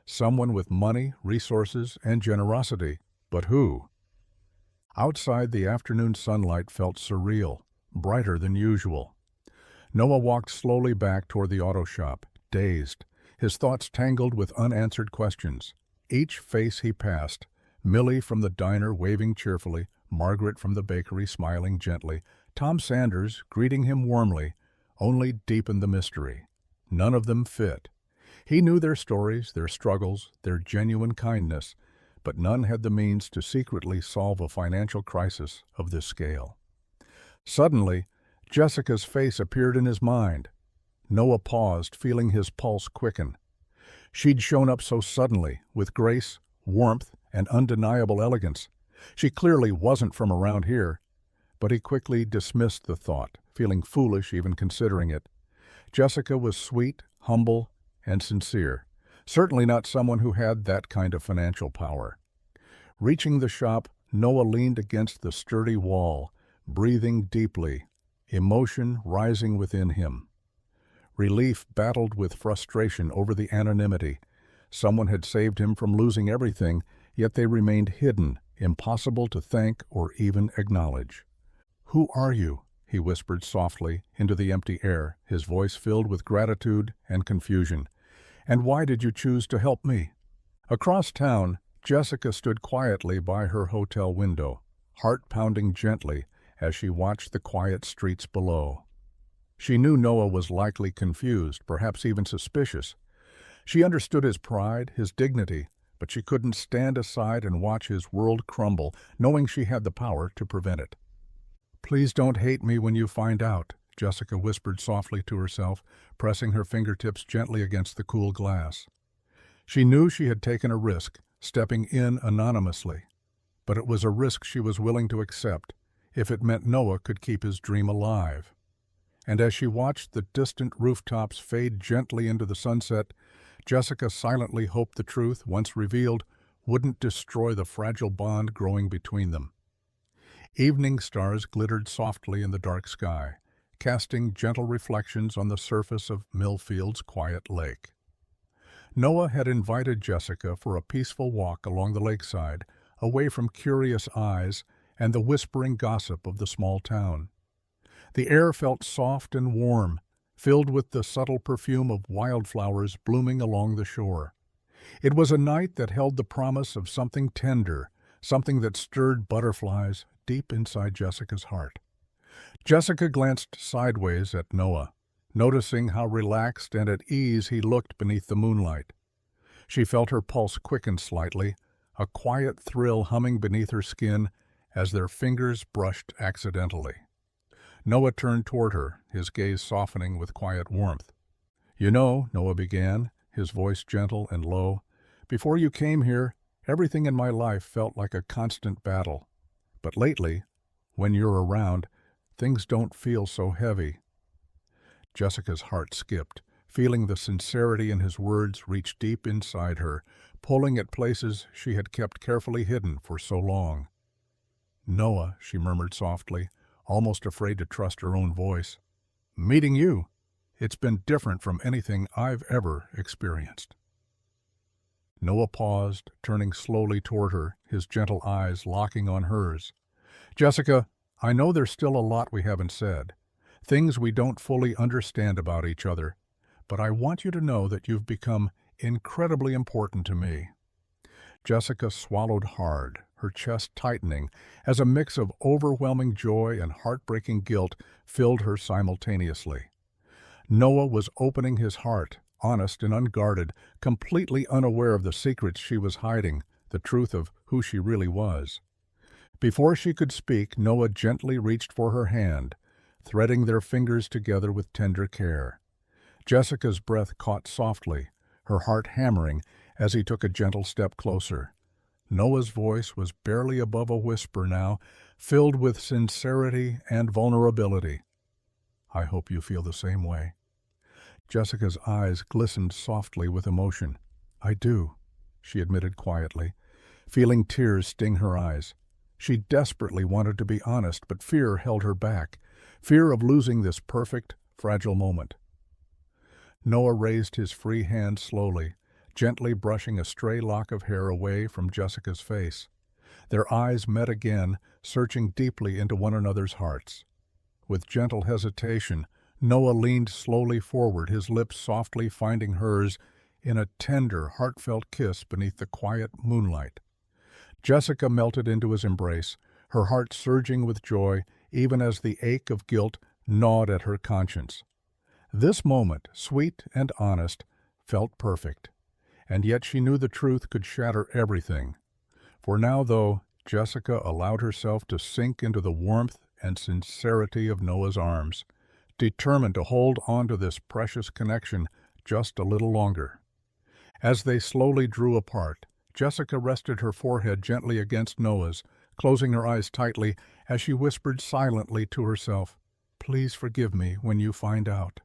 Someone with money, resources, and generosity, but who? Outside, the afternoon sunlight felt surreal, brighter than usual. Noah walked slowly back toward the auto shop, dazed, his thoughts tangled with unanswered questions. Each face he passed, Millie from the diner waving cheerfully, Margaret from the bakery smiling gently, Tom Sanders greeting him warmly, only deepened the mystery. None of them fit. He knew their stories, their struggles, their genuine kindness, but none had the means to secretly solve a financial crisis of this scale. Suddenly, Jessica's face appeared in his mind. Noah paused, feeling his pulse quicken. She'd shown up so suddenly, with grace, warmth, and undeniable elegance. She clearly wasn't from around here, but he quickly dismissed the thought, feeling foolish even considering it. Jessica was sweet, humble, and sincere. Certainly not someone who had that kind of financial power. Reaching the shop, Noah leaned against the sturdy wall, breathing deeply, emotion rising within him. Relief battled with frustration over the anonymity. Someone had saved him from losing everything, yet they remained hidden, impossible to thank or even acknowledge. "Who are you?" he whispered softly into the empty air, his voice filled with gratitude and confusion. "And why did you choose to help me?" Across town, Jessica stood quietly by her hotel window, heart pounding gently as she watched the quiet streets below. She knew Noah was likely confused, perhaps even suspicious. She understood his pride, his dignity, but she couldn't stand aside and watch his world crumble, knowing she had the power to prevent it. "Please don't hate me when you find out," Jessica whispered softly to herself, pressing her fingertips gently against the cool glass. She knew she had taken a risk, stepping in anonymously, but it was a risk she was willing to accept if it meant Noah could keep his dream alive. And as she watched the distant rooftops fade gently into the sunset, Jessica silently hoped the truth, once revealed, wouldn't destroy the fragile bond growing between them. Evening stars glittered softly in the dark sky, casting gentle reflections on the surface of Millfield's quiet lake. Noah had invited Jessica for a peaceful walk along the lakeside, away from curious eyes and the whispering gossip of the small town. The air felt soft and warm, filled with the subtle perfume of wildflowers blooming along the shore. It was a night that held the promise of something tender, something that stirred butterflies deep inside Jessica's heart. Jessica glanced sideways at Noah, noticing how relaxed and at ease he looked beneath the moonlight. She felt her pulse quicken slightly, a quiet thrill humming beneath her skin as their fingers brushed accidentally. Noah turned toward her, his gaze softening with quiet warmth. "You know," Noah began, his voice gentle and low, "before you came here, everything in my life felt like a constant battle. But lately, when you're around, things don't feel so heavy." Jessica's heart skipped, feeling the sincerity in his words reach deep inside her, pulling at places she had kept carefully hidden for so long. "Noah," she murmured softly, almost afraid to trust her own voice. "Meeting you, it's been different from anything I've ever experienced." Noah paused, turning slowly toward her, his gentle eyes locking on hers. "Jessica, I know there's still a lot we haven't said, things we don't fully understand about each other, but I want you to know that you've become incredibly important to me." Jessica swallowed hard, her chest tightening, as a mix of overwhelming joy and heartbreaking guilt filled her simultaneously. Noah was opening his heart, honest and unguarded, completely unaware of the secrets she was hiding, the truth of who she really was. Before she could speak, Noah gently reached for her hand, threading their fingers together with tender care. Jessica's breath caught softly, her heart hammering as he took a gentle step closer. Noah's voice was barely above a whisper now, filled with sincerity and vulnerability. "I hope you feel the same way." Jessica's eyes glistened softly with emotion. "I do," she admitted quietly, feeling tears sting her eyes. She desperately wanted to be honest, but fear held her back, fear of losing this perfect, fragile moment. Noah raised his free hand slowly, gently brushing a stray lock of hair away from Jessica's face. Their eyes met again, searching deeply into one another's hearts. With gentle hesitation, Noah leaned slowly forward, his lips softly finding hers in a tender, heartfelt kiss beneath the quiet moonlight. Jessica melted into his embrace, her heart surging with joy, even as the ache of guilt gnawed at her conscience. This moment, sweet and honest, felt perfect, and yet she knew the truth could shatter everything. For now, though, Jessica allowed herself to sink into the warmth and sincerity of Noah's arms, determined to hold on to this precious connection just a little longer. As they slowly drew apart, Jessica rested her forehead gently against Noah's, closing her eyes tightly as she whispered silently to herself, "Please forgive me when you find out."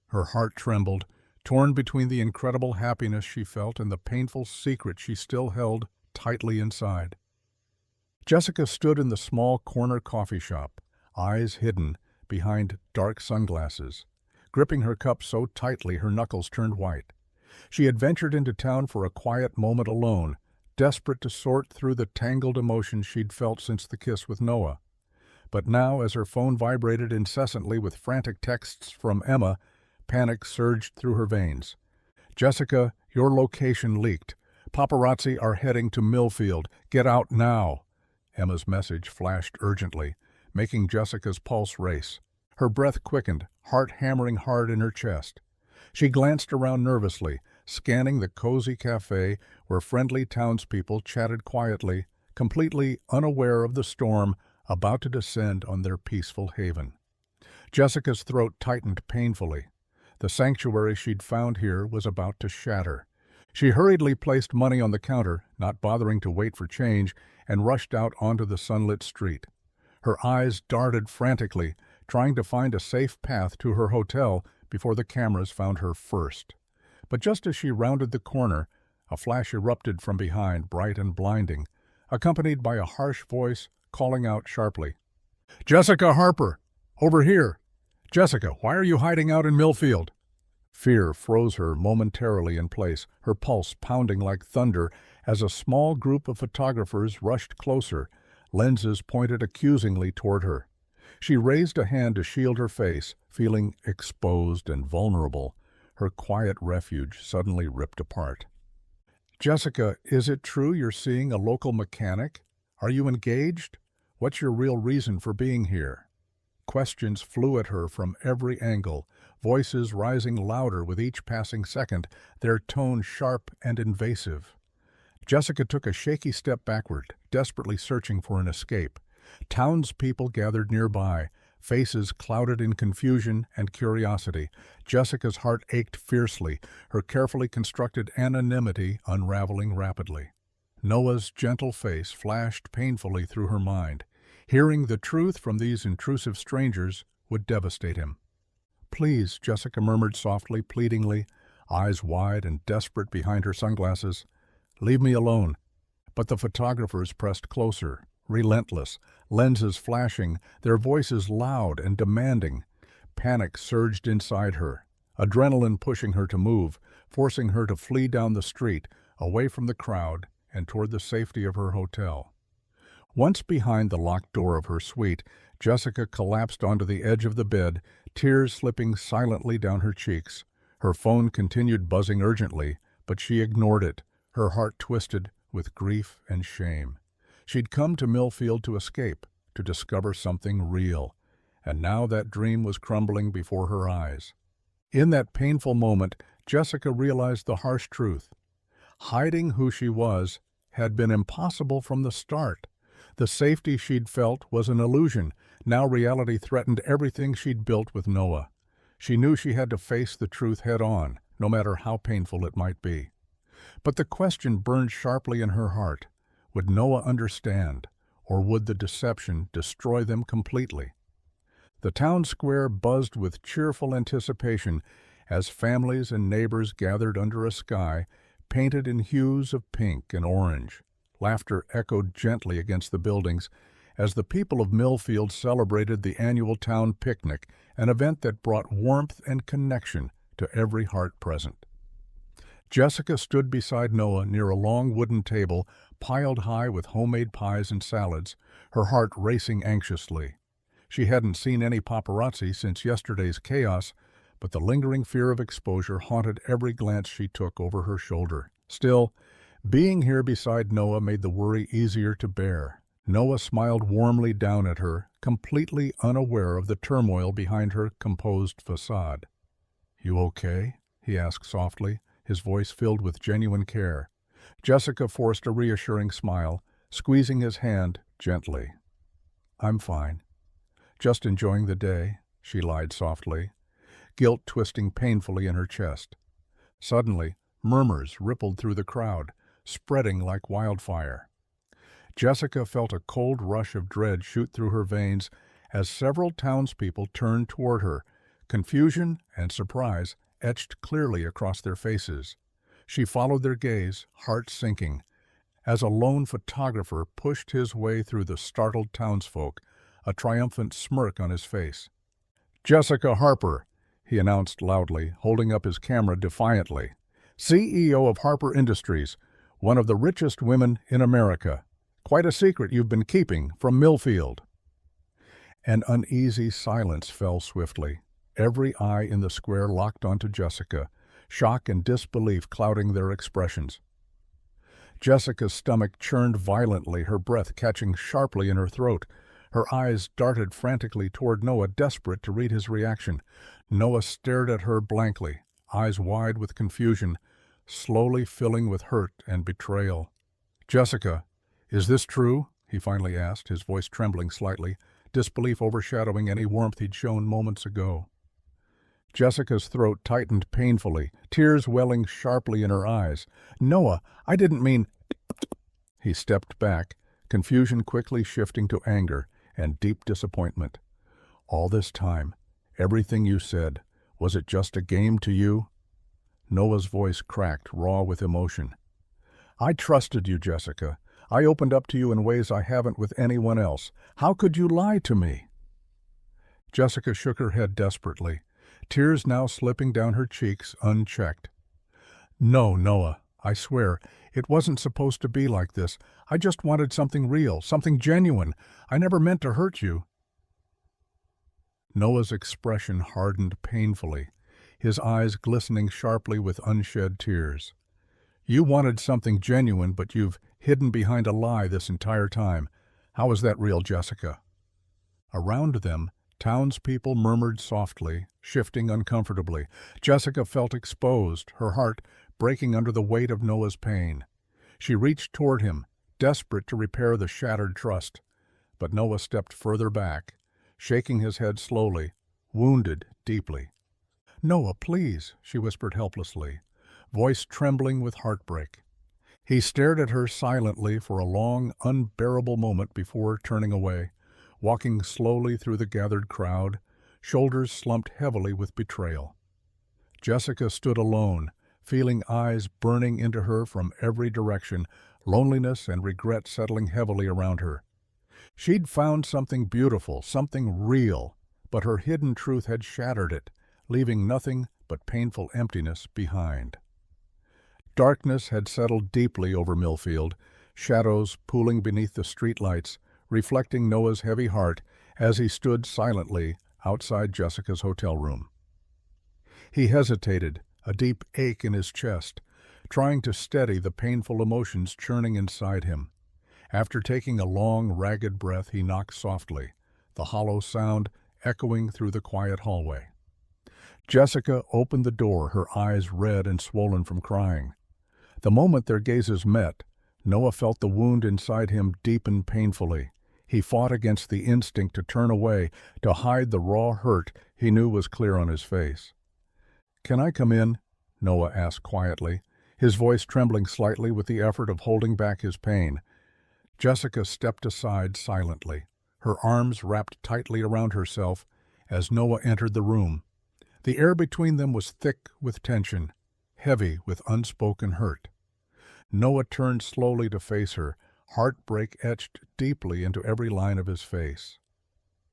Her heart trembled, torn between the incredible happiness she felt and the painful secret she still held tightly inside. Jessica stood in the small corner coffee shop, eyes hidden behind dark sunglasses, gripping her cup so tightly her knuckles turned white. She had ventured into town for a quiet moment alone, desperate to sort through the tangled emotions she'd felt since the kiss with Noah. But now, as her phone vibrated incessantly with frantic texts from Emma, panic surged through her veins. "Jessica, your location leaked. Paparazzi are heading to Millfield. Get out now." Emma's message flashed urgently, making Jessica's pulse race. Her breath quickened, heart hammering hard in her chest. She glanced around nervously, scanning the cozy cafe where friendly townspeople chatted quietly, completely unaware of the storm about to descend on their peaceful haven. Jessica's throat tightened painfully. The sanctuary she'd found here was about to shatter. She hurriedly placed money on the counter, not bothering to wait for change, and rushed out onto the sunlit street. Her eyes darted frantically, trying to find a safe path to her hotel before the cameras found her first. But just as she rounded the corner, a flash erupted from behind, bright and blinding, accompanied by a harsh voice calling out sharply, "Jessica Harper! Over here! Jessica, why are you hiding out in Millfield?" Fear froze her momentarily in place, her pulse pounding like thunder as a small group of photographers rushed closer, lenses pointed accusingly toward her. She raised a hand to shield her face, feeling exposed and vulnerable, her quiet refuge suddenly ripped apart. "Jessica, is it true you're seeing a local mechanic? Are you engaged? What's your real reason for being here?" Questions flew at her from every angle, voices rising louder with each passing second, their tone sharp and invasive. Jessica took a shaky step backward, desperately searching for an escape. Townspeople gathered nearby, faces clouded in confusion and curiosity. Jessica's heart ached fiercely, her carefully constructed anonymity unraveling rapidly. Noah's gentle face flashed painfully through her mind. Hearing the truth from these intrusive strangers would devastate him. "Please," Jessica murmured softly, pleadingly, eyes wide and desperate behind her sunglasses, "leave me alone." But the photographers pressed closer, relentless, lenses flashing, their voices loud and demanding. Panic surged inside her, adrenaline pushing her to move, forcing her to flee down the street, away from the crowd and toward the safety of her hotel. Once behind the locked door of her suite, Jessica collapsed onto the edge of the bed, tears slipping silently down her cheeks. Her phone continued buzzing urgently, but she ignored it, her heart twisted with grief and shame. She'd come to Millfield to escape, to discover something real, and now that dream was crumbling before her eyes. In that painful moment, Jessica realized the harsh truth. Hiding who she was had been impossible from the start. The safety she'd felt was an illusion. Now reality threatened everything she'd built with Noah. She knew she had to face the truth head-on, no matter how painful it might be. But the question burned sharply in her heart. Would Noah understand, or would the deception destroy them completely? The town square buzzed with cheerful anticipation as families and neighbors gathered under a sky painted in hues of pink and orange. Laughter echoed gently against the buildings as the people of Millfield celebrated the annual town picnic, an event that brought warmth and connection to every heart present. Jessica stood beside Noah near a long wooden table piled high with homemade pies and salads, her heart racing anxiously. She hadn't seen any paparazzi since yesterday's chaos, but the lingering fear of exposure haunted every glance she took over her shoulder. Still, being here beside Noah made the worry easier to bear. Noah smiled warmly down at her, completely unaware of the turmoil behind her composed facade. "You okay?" he asked softly, his voice filled with genuine care. Jessica forced a reassuring smile, squeezing his hand gently. "I'm fine. Just enjoying the day, she lied softly, guilt twisting painfully in her chest. Suddenly, murmurs rippled through the crowd, spreading like wildfire. Jessica felt a cold rush of dread shoot through her veins as several townspeople turned toward her, confusion and surprise etched clearly across their faces. She followed their gaze, heart sinking, as a lone photographer pushed his way through the startled townsfolk, a triumphant smirk on his face. "Jessica Harper," he announced loudly, holding up his camera defiantly. "CEO of Harper Industries, one of the richest women in America. Quite a secret you've been keeping from Millfield." An uneasy silence fell swiftly. Every eye in the square locked onto Jessica, shock and disbelief clouding their expressions. Jessica's stomach churned violently, her breath catching sharply in her throat. Her eyes darted frantically toward Noah, desperate to read his reaction. Noah stared at her blankly, eyes wide with confusion, slowly filling with hurt and betrayal. "Jessica, is this true?" he finally asked, his voice trembling slightly, disbelief overshadowing any warmth he'd shown moments ago. Jessica's throat tightened painfully, tears welling sharply in her eyes. "Noah, I didn't mean—" He stepped back, confusion quickly shifting to anger and deep disappointment. "All this time, everything you said, was it just a game to you?" Noah's voice cracked, raw with emotion. "I trusted you, Jessica. I opened up to you in ways I haven't with anyone else. How could you lie to me?" Jessica shook her head desperately, tears now slipping down her cheeks unchecked. "No, Noah, I swear, it wasn't supposed to be like this. I just wanted something real, something genuine. I never meant to hurt you." Noah's expression hardened painfully, his eyes glistening sharply with unshed tears. "You wanted something genuine, but you've hidden behind a lie this entire time. How is that real, Jessica?" Around them, townspeople murmured softly, shifting uncomfortably. Jessica felt exposed, her heart breaking under the weight of Noah's pain. She reached toward him, desperate to repair the shattered trust. But Noah stepped further back, shaking his head slowly, wounded deeply. "Noah, please," she whispered helplessly, voice trembling with heartbreak. He stared at her silently for a long, unbearable moment before turning away, walking slowly through the gathered crowd, shoulders slumped heavily with betrayal. Jessica stood alone, feeling eyes burning into her from every direction, loneliness and regret settling heavily around her. She'd found something beautiful, something real, but her hidden truth had shattered it, leaving nothing but painful emptiness behind. Darkness had settled deeply over Millfield, shadows pooling beneath the streetlights, reflecting Noah's heavy heart as he stood silently outside Jessica's hotel room. He hesitated, a deep ache in his chest, trying to steady the painful emotions churning inside him. After taking a long, ragged breath, he knocked softly, the hollow sound echoing through the quiet hallway. Jessica opened the door, her eyes red and swollen from crying. The moment their gazes met, Noah felt the wound inside him deepen painfully. He fought against the instinct to turn away, to hide the raw hurt he knew was clear on his face. "Can I come in?" Noah asked quietly, his voice trembling slightly with the effort of holding back his pain. Jessica stepped aside silently, her arms wrapped tightly around herself as Noah entered the room. The air between them was thick with tension, heavy with unspoken hurt. Noah turned slowly to face her, heartbreak etched deeply into every line of his face.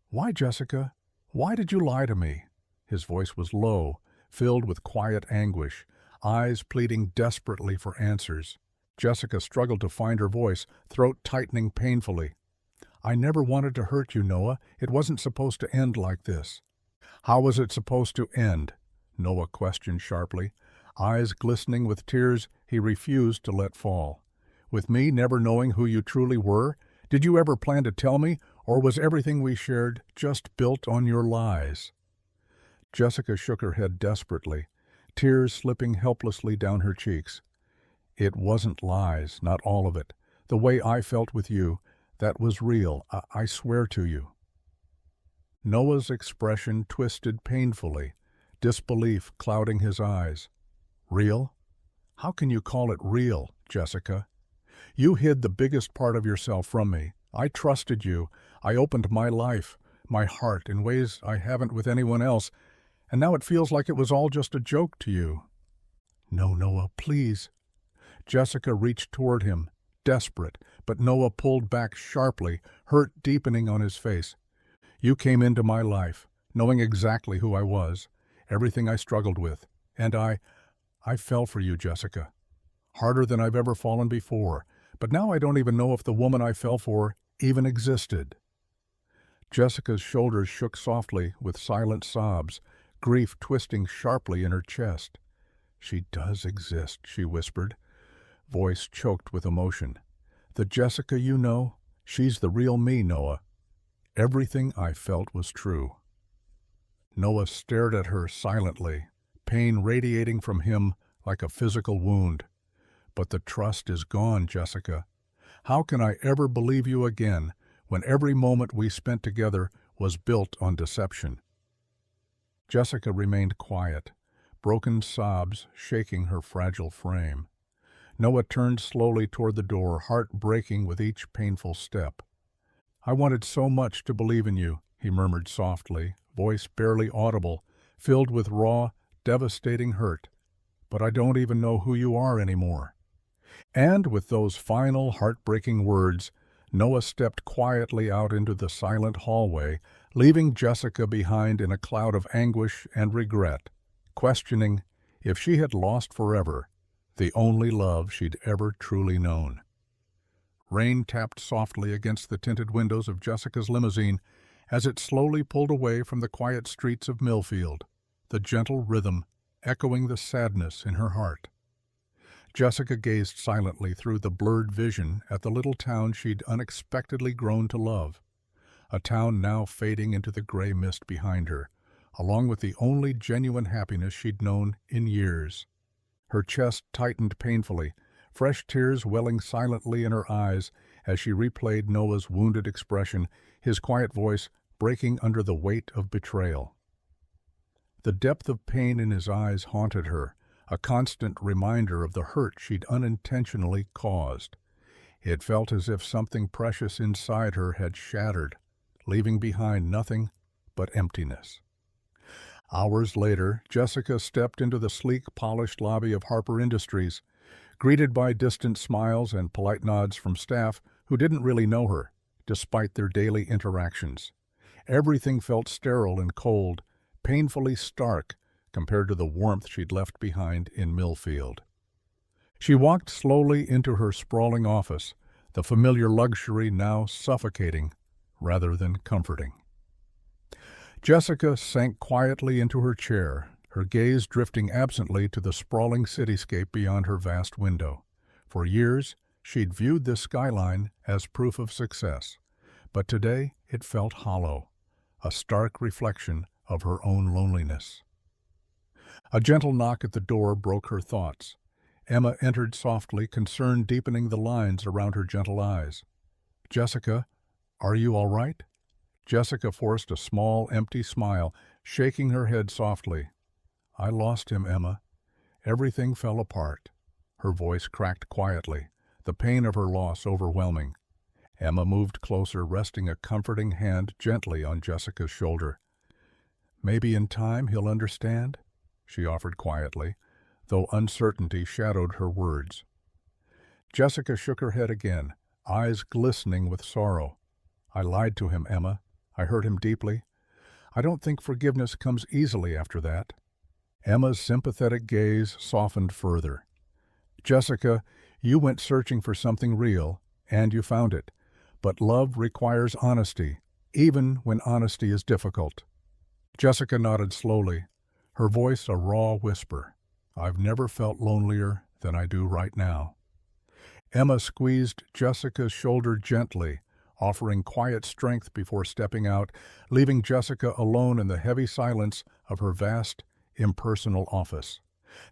"Why, Jessica? Why did you lie to me?" His voice was low, filled with quiet anguish, eyes pleading desperately for answers. Jessica struggled to find her voice, throat tightening painfully. "I never wanted to hurt you, Noah. It wasn't supposed to end like this." "How was it supposed to end?" Noah questioned sharply. Eyes glistening with tears he refused to let fall. "With me never knowing who you truly were? Did you ever plan to tell me, or was everything we shared just built on your lies?" Jessica shook her head desperately, tears slipping helplessly down her cheeks. "It wasn't lies, not all of it. The way I felt with you, that was real, I swear to you." Noah's expression twisted painfully, disbelief clouding his eyes. Real? How can you call it real, Jessica? You hid the biggest part of yourself from me. I trusted you. I opened my life, my heart, in ways I haven't with anyone else, and now it feels like it was all just a joke to you. No, Noah, please. Jessica reached toward him, desperate, but Noah pulled back sharply, hurt deepening on his face. You came into my life, knowing exactly who I was, everything I struggled with, and I fell for you, Jessica. Harder than I've ever fallen before, but now I don't even know if the woman I fell for even existed. Jessica's shoulders shook softly with silent sobs, grief twisting sharply in her chest. She does exist, she whispered, voice choked with emotion. The Jessica you know, she's the real me, Noah. Everything I felt was true. Noah stared at her silently, pain radiating from him like a physical wound. But the trust is gone, Jessica. How can I ever believe you again when every moment we spent together was built on deception? Jessica remained quiet, broken sobs shaking her fragile frame. Noah turned slowly toward the door, heart breaking with each painful step. I wanted so much to believe in you, he murmured softly, voice barely audible, filled with raw, devastating hurt. But I don't even know who you are anymore. And with those final heartbreaking words, Noah stepped quietly out into the silent hallway, leaving Jessica behind in a cloud of anguish and regret, questioning if she had lost forever the only love she'd ever truly known. Rain tapped softly against the tinted windows of Jessica's limousine as it slowly pulled away from the quiet streets of Millfield, the gentle rhythm echoing the sadness in her heart. Jessica gazed silently through the blurred vision at the little town she'd unexpectedly grown to love, a town now fading into the gray mist behind her, along with the only genuine happiness she'd known in years. Her chest tightened painfully, fresh tears welling silently in her eyes as she replayed Noah's wounded expression, his quiet voice breaking under the weight of betrayal. The depth of pain in his eyes haunted her, a constant reminder of the hurt she'd unintentionally caused. It felt as if something precious inside her had shattered, leaving behind nothing but emptiness. Hours later, Jessica stepped into the sleek, polished lobby of Harper Industries, greeted by distant smiles and polite nods from staff who didn't really know her, despite their daily interactions. Everything felt sterile and cold, painfully stark compared to the warmth she'd left behind in Millfield. She walked slowly into her sprawling office, the familiar luxury now suffocating rather than comforting. Jessica sank quietly into her chair, her gaze drifting absently to the sprawling cityscape beyond her vast window. For years, she'd viewed this skyline as proof of success, but today it felt hollow, a stark reflection of her own loneliness. A gentle knock at the door broke her thoughts. Emma entered softly, concern deepening the lines around her gentle eyes. "Jessica, are you all right?" Jessica forced a small, empty smile, shaking her head softly. "I lost him, Emma. Everything fell apart." Her voice cracked quietly, the pain of her loss overwhelming. Emma moved closer, resting a comforting hand gently on Jessica's shoulder. "Maybe in time he'll understand," she offered quietly, though uncertainty shadowed her words. Jessica shook her head again, eyes glistening with sorrow. "I lied to him, Emma. I hurt him deeply. I don't think forgiveness comes easily after that." Emma's sympathetic gaze softened further. "Jessica, you went searching for something real, and you found it. But love requires honesty, even when honesty is difficult." Jessica nodded slowly, her voice a raw whisper. "I've never felt lonelier than I do right now." Emma squeezed Jessica's shoulder gently, offering quiet strength before stepping out, leaving Jessica alone in the heavy silence of her vast, impersonal office.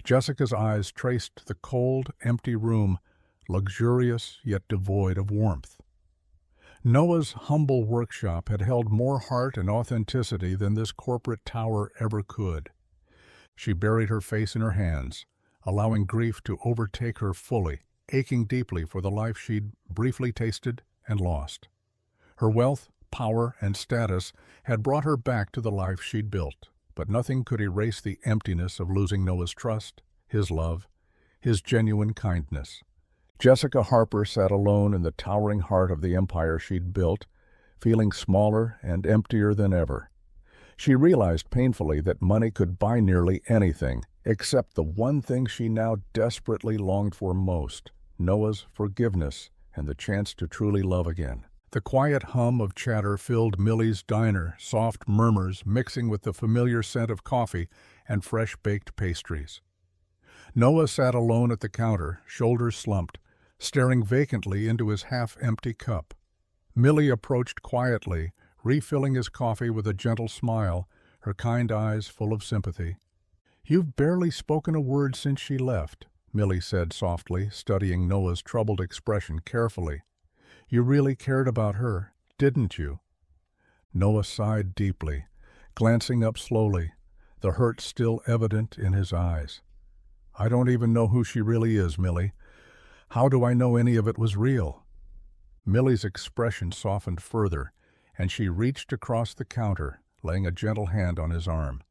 Jessica's eyes traced the cold, empty room, luxurious yet devoid of warmth. Noah's humble workshop had held more heart and authenticity than this corporate tower ever could. She buried her face in her hands, allowing grief to overtake her fully, aching deeply for the life she'd briefly tasted and lost. Her wealth, power, and status had brought her back to the life she'd built, but nothing could erase the emptiness of losing Noah's trust, his love, his genuine kindness. Jessica Harper sat alone in the towering heart of the empire she'd built, feeling smaller and emptier than ever. She realized painfully that money could buy nearly anything, except the one thing she now desperately longed for most: Noah's forgiveness and the chance to truly love again. The quiet hum of chatter filled Millie's diner, soft murmurs mixing with the familiar scent of coffee and fresh-baked pastries. Noah sat alone at the counter, shoulders slumped, staring vacantly into his half-empty cup. Millie approached quietly, refilling his coffee with a gentle smile, her kind eyes full of sympathy. "You've barely spoken a word since she left," Millie said softly, studying Noah's troubled expression carefully. "You really cared about her, didn't you?" Noah sighed deeply, glancing up slowly, the hurt still evident in his eyes. "I don't even know who she really is, Millie. How do I know any of it was real?" Millie's expression softened further, and she reached across the counter, laying a gentle hand on his arm.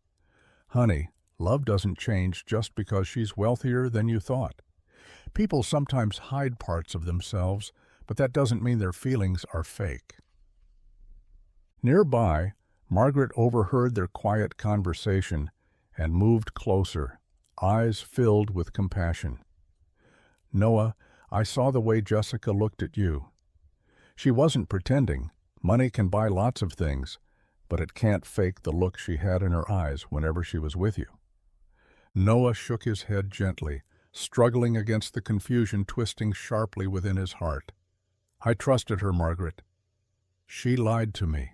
"Honey, love doesn't change just because she's wealthier than you thought. People sometimes hide parts of themselves, but that doesn't mean their feelings are fake." Nearby, Margaret overheard their quiet conversation and moved closer, eyes filled with compassion. "Noah, I saw the way Jessica looked at you. She wasn't pretending. Money can buy lots of things, but it can't fake the look she had in her eyes whenever she was with you." Noah shook his head gently, struggling against the confusion twisting sharply within his heart. "I trusted her, Margaret. She lied to me."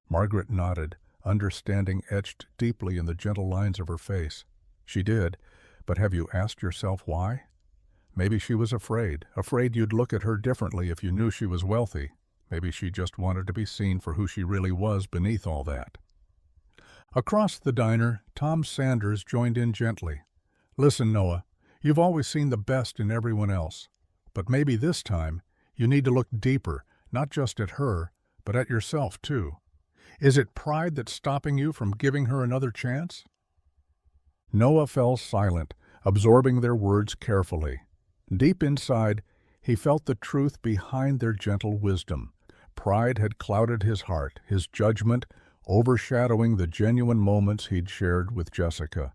Margaret nodded, understanding etched deeply in the gentle lines of her face. "She did, but have you asked yourself why? Maybe she was afraid you'd look at her differently if you knew she was wealthy. Maybe she just wanted to be seen for who she really was beneath all that." Across the diner, Tom Sanders joined in gently. "Listen, Noah, you've always seen the best in everyone else. But maybe this time, you need to look deeper, not just at her, but at yourself too. Is it pride that's stopping you from giving her another chance?" Noah fell silent, absorbing their words carefully. Deep inside, he felt the truth behind their gentle wisdom. Pride had clouded his heart, his judgment overshadowing the genuine moments he'd shared with Jessica.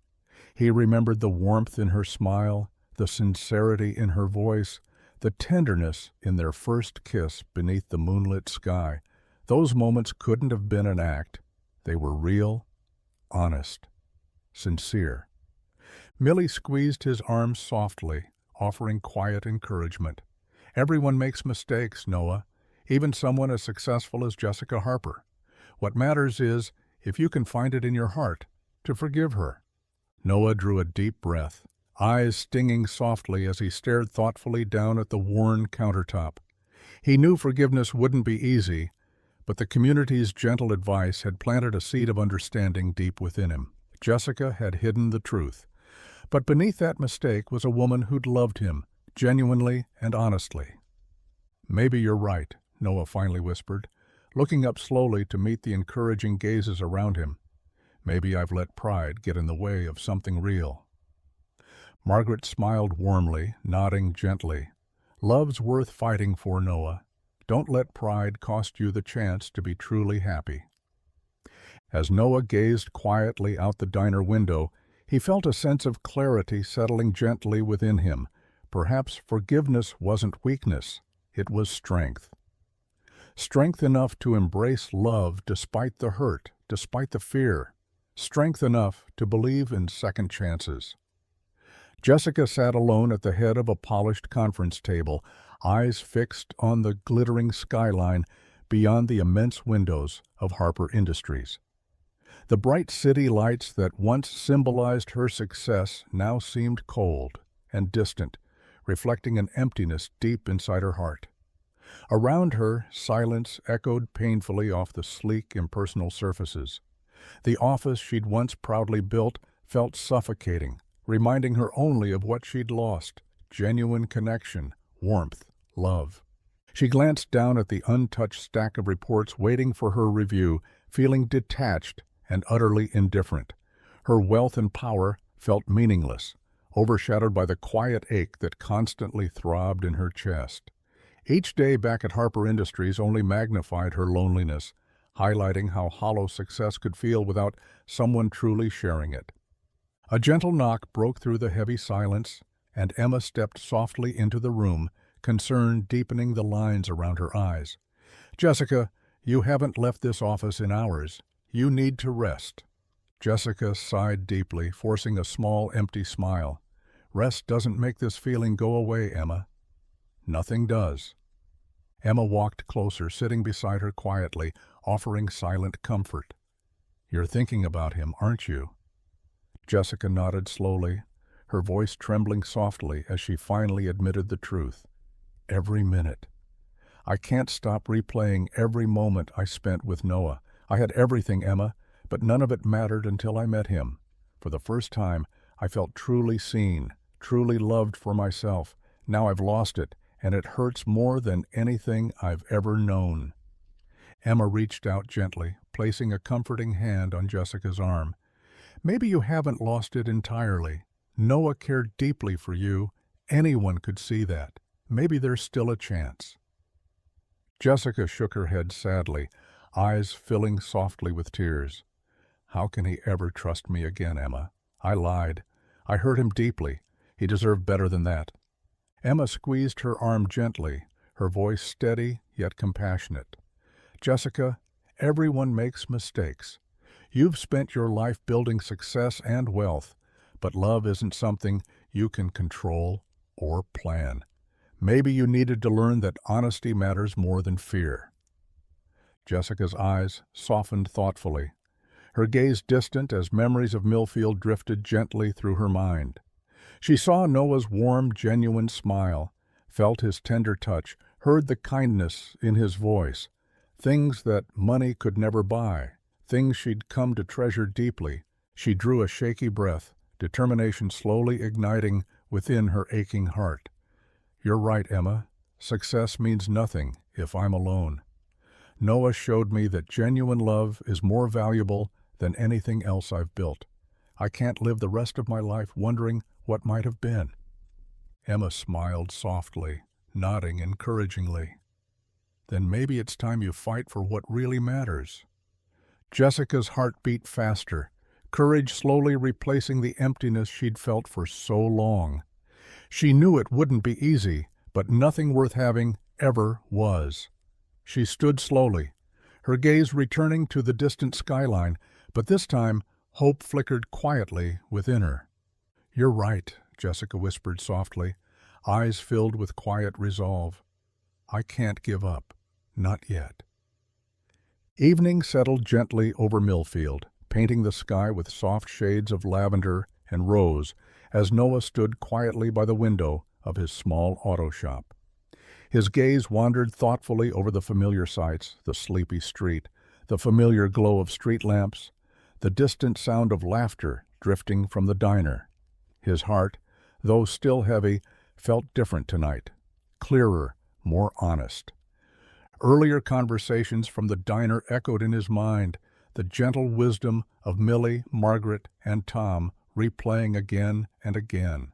He remembered the warmth in her smile, the sincerity in her voice, the tenderness in their first kiss beneath the moonlit sky. Those moments couldn't have been an act. They were real, honest, sincere. Millie squeezed his arm softly, offering quiet encouragement. "Everyone makes mistakes, Noah, even someone as successful as Jessica Harper. What matters is, if you can find it in your heart, to forgive her." Noah drew a deep breath, eyes stinging softly as he stared thoughtfully down at the worn countertop. He knew forgiveness wouldn't be easy, but the community's gentle advice had planted a seed of understanding deep within him. Jessica had hidden the truth, but beneath that mistake was a woman who'd loved him, genuinely and honestly. "Maybe you're right," Noah finally whispered, looking up slowly to meet the encouraging gazes around him. "Maybe I've let pride get in the way of something real." Margaret smiled warmly, nodding gently. "Love's worth fighting for, Noah. Don't let pride cost you the chance to be truly happy." As Noah gazed quietly out the diner window, he felt a sense of clarity settling gently within him. Perhaps forgiveness wasn't weakness, it was strength. Strength enough to embrace love despite the hurt, despite the fear. Strength enough to believe in second chances. Jessica sat alone at the head of a polished conference table, eyes fixed on the glittering skyline beyond the immense windows of Harper Industries. The bright city lights that once symbolized her success now seemed cold and distant, reflecting an emptiness deep inside her heart. Around her, silence echoed painfully off the sleek, impersonal surfaces. The office she'd once proudly built felt suffocating, reminding her only of what she'd lost: genuine connection, warmth, love. She glanced down at the untouched stack of reports waiting for her review, feeling detached and utterly indifferent. Her wealth and power felt meaningless, overshadowed by the quiet ache that constantly throbbed in her chest. Each day back at Harper Industries only magnified her loneliness, highlighting how hollow success could feel without someone truly sharing it. A gentle knock broke through the heavy silence, and Emma stepped softly into the room, concern deepening the lines around her eyes. "Jessica, you haven't left this office in hours. You need to rest." Jessica sighed deeply, forcing a small, empty smile. "Rest doesn't make this feeling go away, Emma." "Nothing does." Emma walked closer, sitting beside her quietly, offering silent comfort. "You're thinking about him, aren't you?" Jessica nodded slowly, her voice trembling softly as she finally admitted the truth. "Every minute. I can't stop replaying every moment I spent with Noah. I had everything, Emma, but none of it mattered until I met him. For the first time, I felt truly seen, truly loved for myself. Now I've lost it, and it hurts more than anything I've ever known." Emma reached out gently, placing a comforting hand on Jessica's arm. "Maybe you haven't lost it entirely. Noah cared deeply for you. Anyone could see that. Maybe there's still a chance." Jessica shook her head sadly, eyes filling softly with tears. "How can he ever trust me again, Emma? I lied. I hurt him deeply. He deserved better than that." Emma squeezed her arm gently, her voice steady yet compassionate. "Jessica, everyone makes mistakes. You've spent your life building success and wealth, but love isn't something you can control or plan. Maybe you needed to learn that honesty matters more than fear." Jessica's eyes softened thoughtfully, her gaze distant as memories of Millfield drifted gently through her mind. She saw Noah's warm, genuine smile, felt his tender touch, heard the kindness in his voice, things that money could never buy, things she'd come to treasure deeply. She drew a shaky breath, determination slowly igniting within her aching heart. "You're right, Emma. Success means nothing if I'm alone. Noah showed me that genuine love is more valuable than anything else I've built. I can't live the rest of my life wondering what might have been." Emma smiled softly, nodding encouragingly. "Then maybe it's time you fight for what really matters." Jessica's heart beat faster, courage slowly replacing the emptiness she'd felt for so long. She knew it wouldn't be easy, but nothing worth having ever was. She stood slowly, her gaze returning to the distant skyline, but this time hope flickered quietly within her. "You're right," Jessica whispered softly, eyes filled with quiet resolve. "I can't give up. Not yet." Evening settled gently over Millfield, painting the sky with soft shades of lavender and rose as Noah stood quietly by the window of his small auto shop. His gaze wandered thoughtfully over the familiar sights, the sleepy street, the familiar glow of street lamps, the distant sound of laughter drifting from the diner. His heart, though still heavy, felt different tonight, clearer, more honest. Earlier conversations from the diner echoed in his mind, the gentle wisdom of Millie, Margaret, and Tom replaying again and again.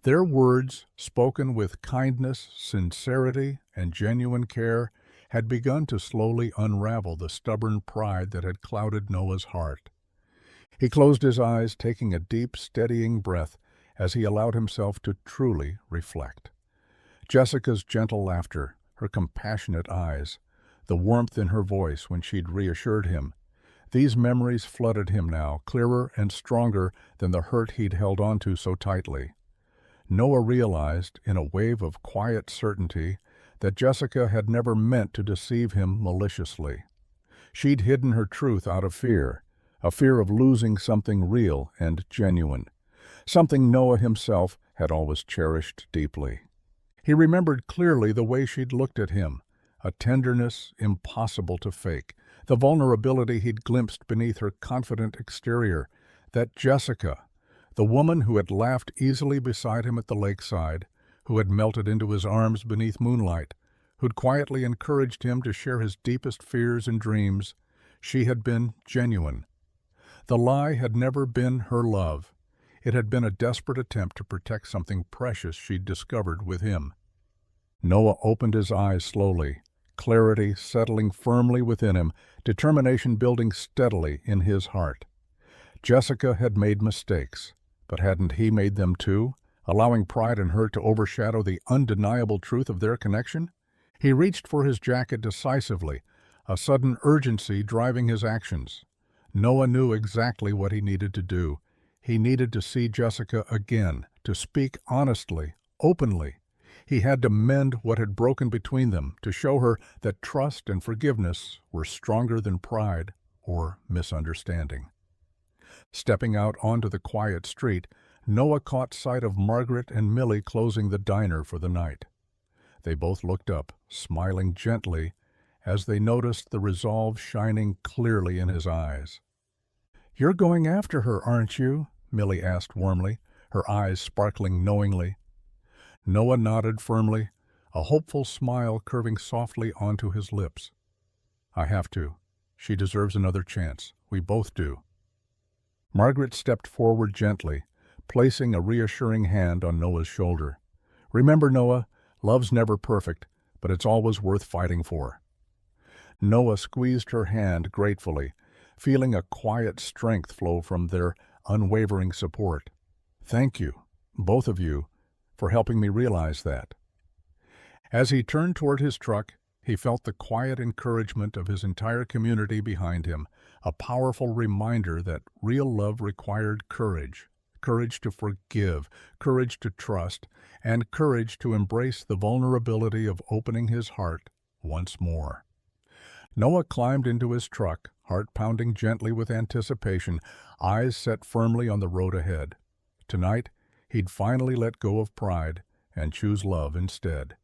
Their words, spoken with kindness, sincerity, and genuine care, had begun to slowly unravel the stubborn pride that had clouded Noah's heart. He closed his eyes, taking a deep, steadying breath as he allowed himself to truly reflect. Jessica's gentle laughter, her compassionate eyes, the warmth in her voice when she'd reassured him, these memories flooded him now, clearer and stronger than the hurt he'd held onto so tightly. Noah realized, in a wave of quiet certainty, that Jessica had never meant to deceive him maliciously. She'd hidden her truth out of fear, a fear of losing something real and genuine, something Noah himself had always cherished deeply. He remembered clearly the way she'd looked at him, a tenderness impossible to fake, the vulnerability he'd glimpsed beneath her confident exterior, that Jessica, the woman who had laughed easily beside him at the lakeside, who had melted into his arms beneath moonlight, who'd quietly encouraged him to share his deepest fears and dreams, she had been genuine. The lie had never been her love. It had been a desperate attempt to protect something precious she'd discovered with him. Noah opened his eyes slowly, clarity settling firmly within him, determination building steadily in his heart. Jessica had made mistakes, but hadn't he made them too, allowing pride in her to overshadow the undeniable truth of their connection? He reached for his jacket decisively, a sudden urgency driving his actions. Noah knew exactly what he needed to do. He needed to see Jessica again, to speak honestly, openly. He had to mend what had broken between them, to show her that trust and forgiveness were stronger than pride or misunderstanding. Stepping out onto the quiet street, Noah caught sight of Margaret and Millie closing the diner for the night. They both looked up, smiling gently, as they noticed the resolve shining clearly in his eyes. "You're going after her, aren't you?" Millie asked warmly, her eyes sparkling knowingly. Noah nodded firmly, a hopeful smile curving softly onto his lips. "I have to. She deserves another chance. We both do." Margaret stepped forward gently, placing a reassuring hand on Noah's shoulder. "Remember, Noah, love's never perfect, but it's always worth fighting for." Noah squeezed her hand gratefully, feeling a quiet strength flow from their unwavering support. "Thank you, both of you, for helping me realize that." As he turned toward his truck, he felt the quiet encouragement of his entire community behind him, a powerful reminder that real love required courage, courage to forgive, courage to trust, and courage to embrace the vulnerability of opening his heart once more. Noah climbed into his truck, heart pounding gently with anticipation, eyes set firmly on the road ahead. Tonight, he'd finally let go of pride and choose love instead.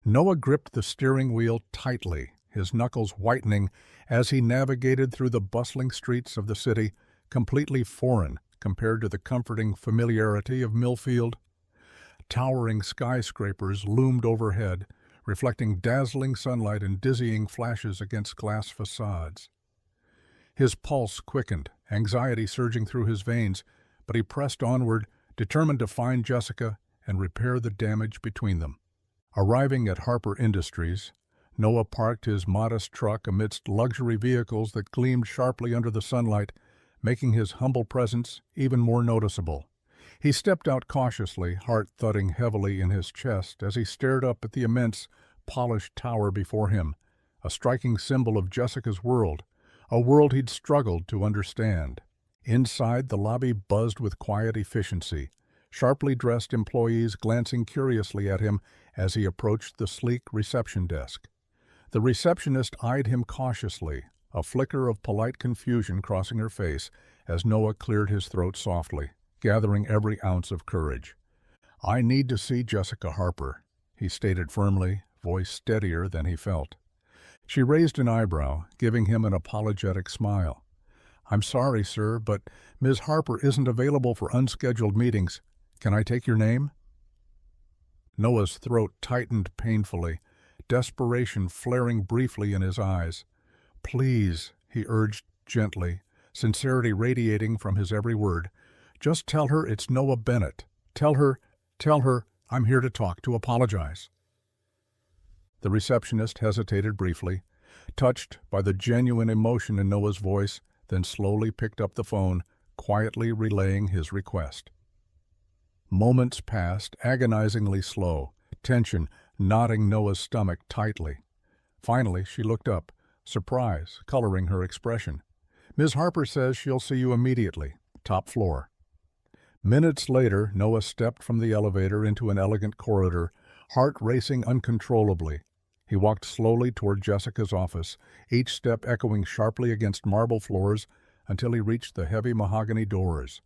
Noah gripped the steering wheel tightly, his knuckles whitening as he navigated through the bustling streets of the city, completely foreign compared to the comforting familiarity of Millfield. Towering skyscrapers loomed overhead, reflecting dazzling sunlight and dizzying flashes against glass facades. His pulse quickened, anxiety surging through his veins, but he pressed onward, determined to find Jessica and repair the damage between them. Arriving at Harper Industries, Noah parked his modest truck amidst luxury vehicles that gleamed sharply under the sunlight, making his humble presence even more noticeable. He stepped out cautiously, heart thudding heavily in his chest as he stared up at the immense, polished tower before him, a striking symbol of Jessica's world, a world he'd struggled to understand. Inside, the lobby buzzed with quiet efficiency, sharply dressed employees glancing curiously at him as he approached the sleek reception desk. The receptionist eyed him cautiously, a flicker of polite confusion crossing her face as Noah cleared his throat softly, gathering every ounce of courage. "I need to see Jessica Harper," he stated firmly, voice steadier than he felt. She raised an eyebrow, giving him an apologetic smile. "I'm sorry, sir, but Ms. Harper isn't available for unscheduled meetings. Can I take your name?" Noah's throat tightened painfully, desperation flaring briefly in his eyes. "Please," he urged gently, sincerity radiating from his every word, "just tell her it's Noah Bennett. Tell her I'm here to talk, to apologize." The receptionist hesitated briefly, touched by the genuine emotion in Noah's voice, then slowly picked up the phone, quietly relaying his request. Moments passed, agonizingly slow, tension knotting Noah's stomach tightly. Finally, she looked up, surprise coloring her expression. "Ms. Harper says she'll see you immediately. Top floor." Minutes later, Noah stepped from the elevator into an elegant corridor, heart racing uncontrollably. He walked slowly toward Jessica's office, each step echoing sharply against marble floors until he reached the heavy mahogany doors.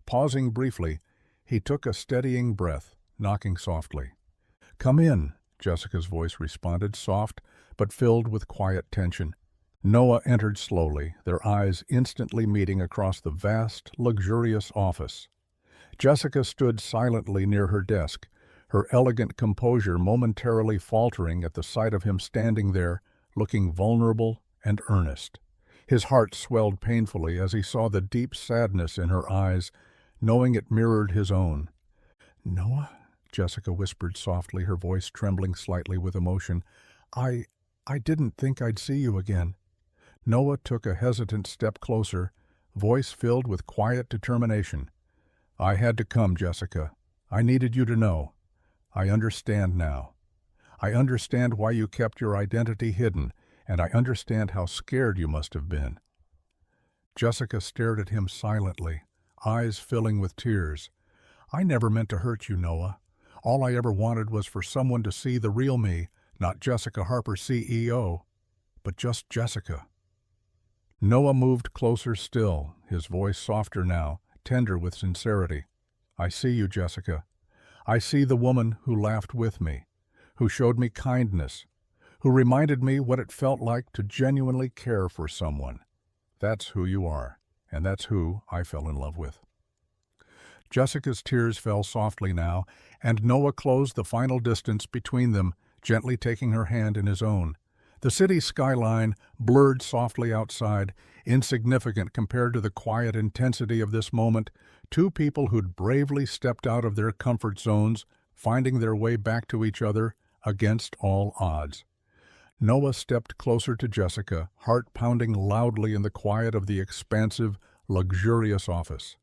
Pausing briefly, he took a steadying breath, knocking softly. "Come in," Jessica's voice responded, soft but filled with quiet tension. Noah entered slowly, their eyes instantly meeting across the vast, luxurious office. Jessica stood silently near her desk, her elegant composure momentarily faltering at the sight of him standing there, looking vulnerable and earnest. His heart swelled painfully as he saw the deep sadness in her eyes, knowing it mirrored his own. "Noah," Jessica whispered softly, her voice trembling slightly with emotion, I didn't think I'd see you again." Noah took a hesitant step closer, voice filled with quiet determination. "I had to come, Jessica. I needed you to know. I understand now. I understand why you kept your identity hidden, and I understand how scared you must have been." Jessica stared at him silently, eyes filling with tears. "I never meant to hurt you, Noah. All I ever wanted was for someone to see the real me, not Jessica Harper, CEO, but just Jessica." Noah moved closer still, his voice softer now, tender with sincerity. "I see you, Jessica. I see the woman who laughed with me, who showed me kindness, who reminded me what it felt like to genuinely care for someone. That's who you are, and that's who I fell in love with." Jessica's tears fell softly now, and Noah closed the final distance between them, gently taking her hand in his own. The city skyline blurred softly outside, insignificant compared to the quiet intensity of this moment, two people who'd bravely stepped out of their comfort zones, finding their way back to each other against all odds. Noah stepped closer to Jessica, heart pounding loudly in the quiet of the expansive, luxurious office.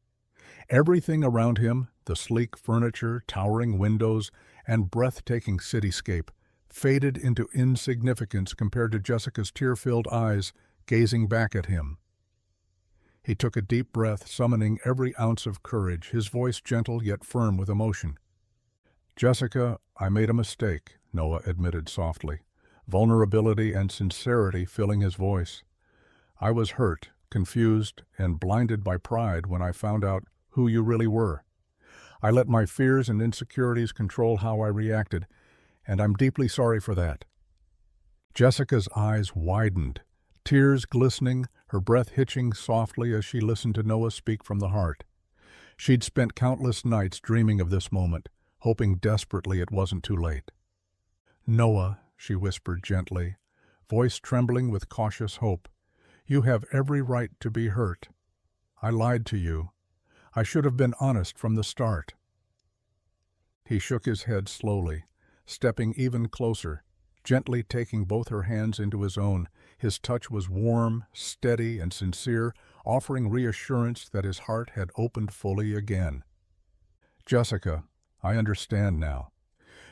Everything around him, the sleek furniture, towering windows, and breathtaking cityscape, faded into insignificance compared to Jessica's tear-filled eyes gazing back at him. He took a deep breath, summoning every ounce of courage, his voice gentle yet firm with emotion. "Jessica, I made a mistake," Noah admitted softly, vulnerability and sincerity filling his voice. "I was hurt, confused, and blinded by pride when I found out who you really were. I let my fears and insecurities control how I reacted, and I'm deeply sorry for that." Jessica's eyes widened, tears glistening, her breath hitching softly as she listened to Noah speak from the heart. She'd spent countless nights dreaming of this moment, hoping desperately it wasn't too late. "Noah," she whispered gently, voice trembling with cautious hope, "you have every right to be hurt. I lied to you. I should have been honest from the start." He shook his head slowly, stepping even closer, gently taking both her hands into his own. His touch was warm, steady, and sincere, offering reassurance that his heart had opened fully again. "Jessica, I understand now.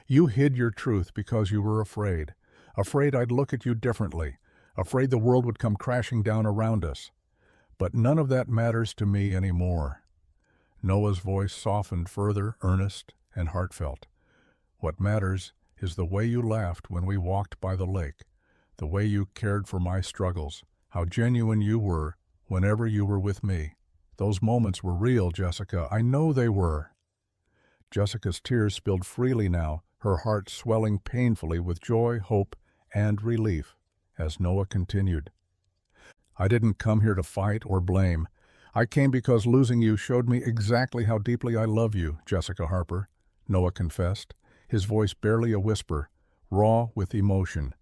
You hid your truth because you were afraid. Afraid I'd look at you differently. Afraid the world would come crashing down around us. But none of that matters to me anymore." Noah's voice softened further, earnest and heartfelt. "What matters is the way you laughed when we walked by the lake, the way you cared for my struggles, how genuine you were whenever you were with me. Those moments were real, Jessica. I know they were." Jessica's tears spilled freely now, her heart swelling painfully with joy, hope, and relief, as Noah continued. "I didn't come here to fight or blame. I came because losing you showed me exactly how deeply I love you, Jessica Harper," Noah confessed, his voice barely a whisper, raw with emotion.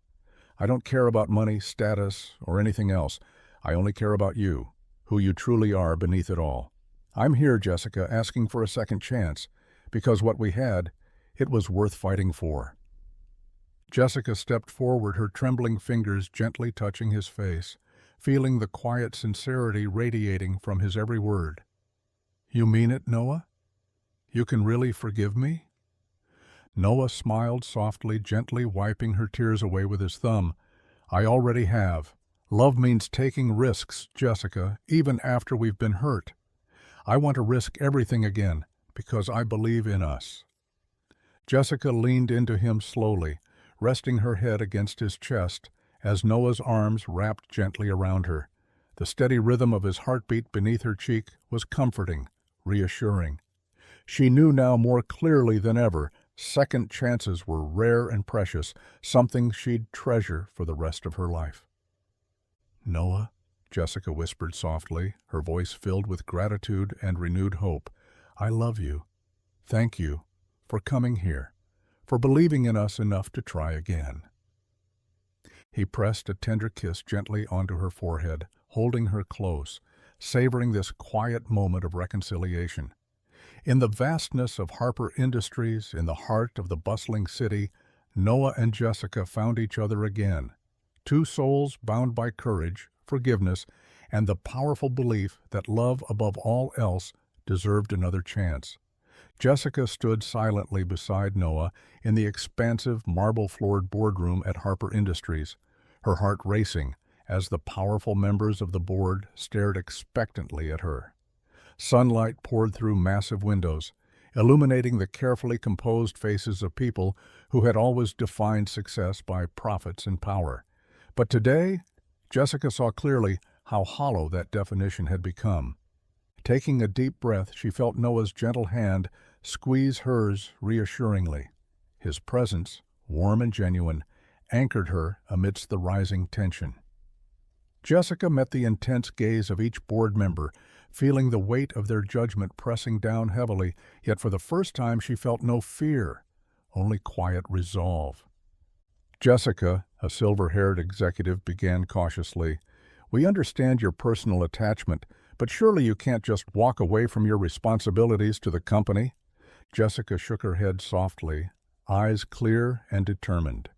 "I don't care about money, status, or anything else. I only care about you, who you truly are beneath it all. I'm here, Jessica, asking for a second chance, because what we had, it was worth fighting for." Jessica stepped forward, her trembling fingers gently touching his face, feeling the quiet sincerity radiating from his every word. "You mean it, Noah? You can really forgive me?" Noah smiled softly, gently wiping her tears away with his thumb. "I already have. Love means taking risks, Jessica, even after we've been hurt. I want to risk everything again, because I believe in us." Jessica leaned into him slowly, resting her head against his chest as Noah's arms wrapped gently around her. The steady rhythm of his heartbeat beneath her cheek was comforting, reassuring. She knew now more clearly than ever Second chances were rare and precious, something she'd treasure for the rest of her life. "Noah," Jessica whispered softly, her voice filled with gratitude and renewed hope, "I love you. Thank you for coming here, for believing in us enough to try again." He pressed a tender kiss gently onto her forehead, holding her close, savoring this quiet moment of reconciliation. In the vastness of Harper Industries, in the heart of the bustling city, Noah and Jessica found each other again. Two souls bound by courage, forgiveness, and the powerful belief that love above all else deserved another chance. Jessica stood silently beside Noah in the expansive, marble-floored boardroom at Harper Industries, her heart racing as the powerful members of the board stared expectantly at her. Sunlight poured through massive windows, illuminating the carefully composed faces of people who had always defined success by profits and power. But today, Jessica saw clearly how hollow that definition had become. Taking a deep breath, she felt Noah's gentle hand squeeze hers reassuringly. His presence, warm and genuine, anchored her amidst the rising tension. Jessica met the intense gaze of each board member, feeling the weight of their judgment pressing down heavily, yet for the first time she felt no fear, only quiet resolve. "Jessica," a silver-haired executive began cautiously, "we understand your personal attachment, but surely you can't just walk away from your responsibilities to the company?" Jessica shook her head softly, eyes clear and determined.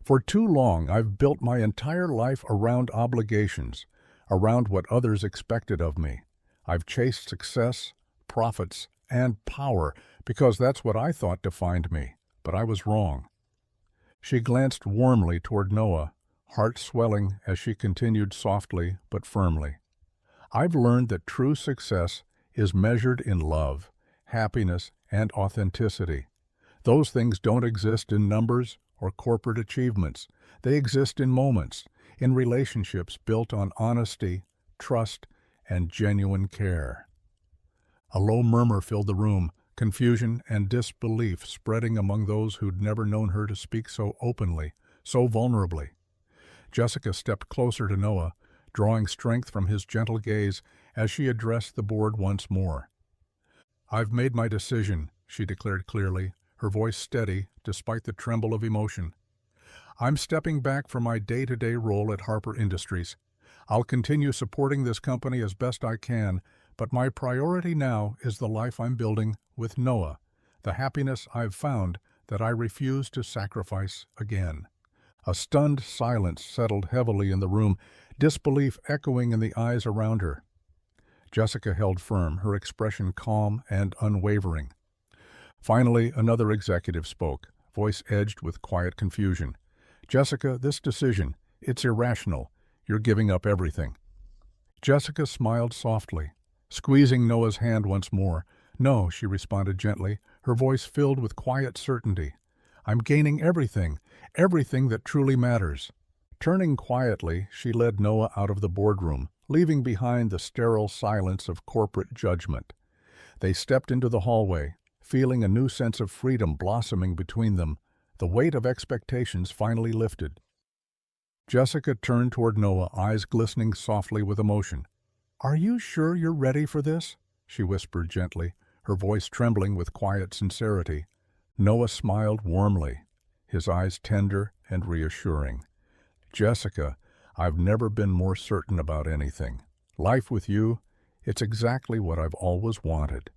"For too long I've built my entire life around obligations, around what others expected of me. I've chased success, profits, and power because that's what I thought defined me, but I was wrong." She glanced warmly toward Noah, heart swelling as she continued softly but firmly. "I've learned that true success is measured in love, happiness, and authenticity. Those things don't exist in numbers or corporate achievements. They exist in moments, in relationships built on honesty, trust, and genuine care." A low murmur filled the room, confusion and disbelief spreading among those who'd never known her to speak so openly, so vulnerably. Jessica stepped closer to Noah, drawing strength from his gentle gaze as she addressed the board once more. "I've made my decision," she declared clearly, her voice steady despite the tremble of emotion. "I'm stepping back from my day-to-day role at Harper Industries. I'll continue supporting this company as best I can, but my priority now is the life I'm building with Noah, the happiness I've found that I refuse to sacrifice again." A stunned silence settled heavily in the room, disbelief echoing in the eyes around her. Jessica held firm, her expression calm and unwavering. Finally, another executive spoke, voice edged with quiet confusion. "Jessica, this decision, it's irrational. You're giving up everything." Jessica smiled softly, squeezing Noah's hand once more. "No," she responded gently, her voice filled with quiet certainty. "I'm gaining everything, everything that truly matters." Turning quietly, she led Noah out of the boardroom, leaving behind the sterile silence of corporate judgment. They stepped into the hallway, feeling a new sense of freedom blossoming between them, the weight of expectations finally lifted. Jessica turned toward Noah, eyes glistening softly with emotion. "Are you sure you're ready for this?" she whispered gently, her voice trembling with quiet sincerity. Noah smiled warmly, his eyes tender and reassuring. "Jessica, I've never been more certain about anything. Life with you, it's exactly what I've always wanted."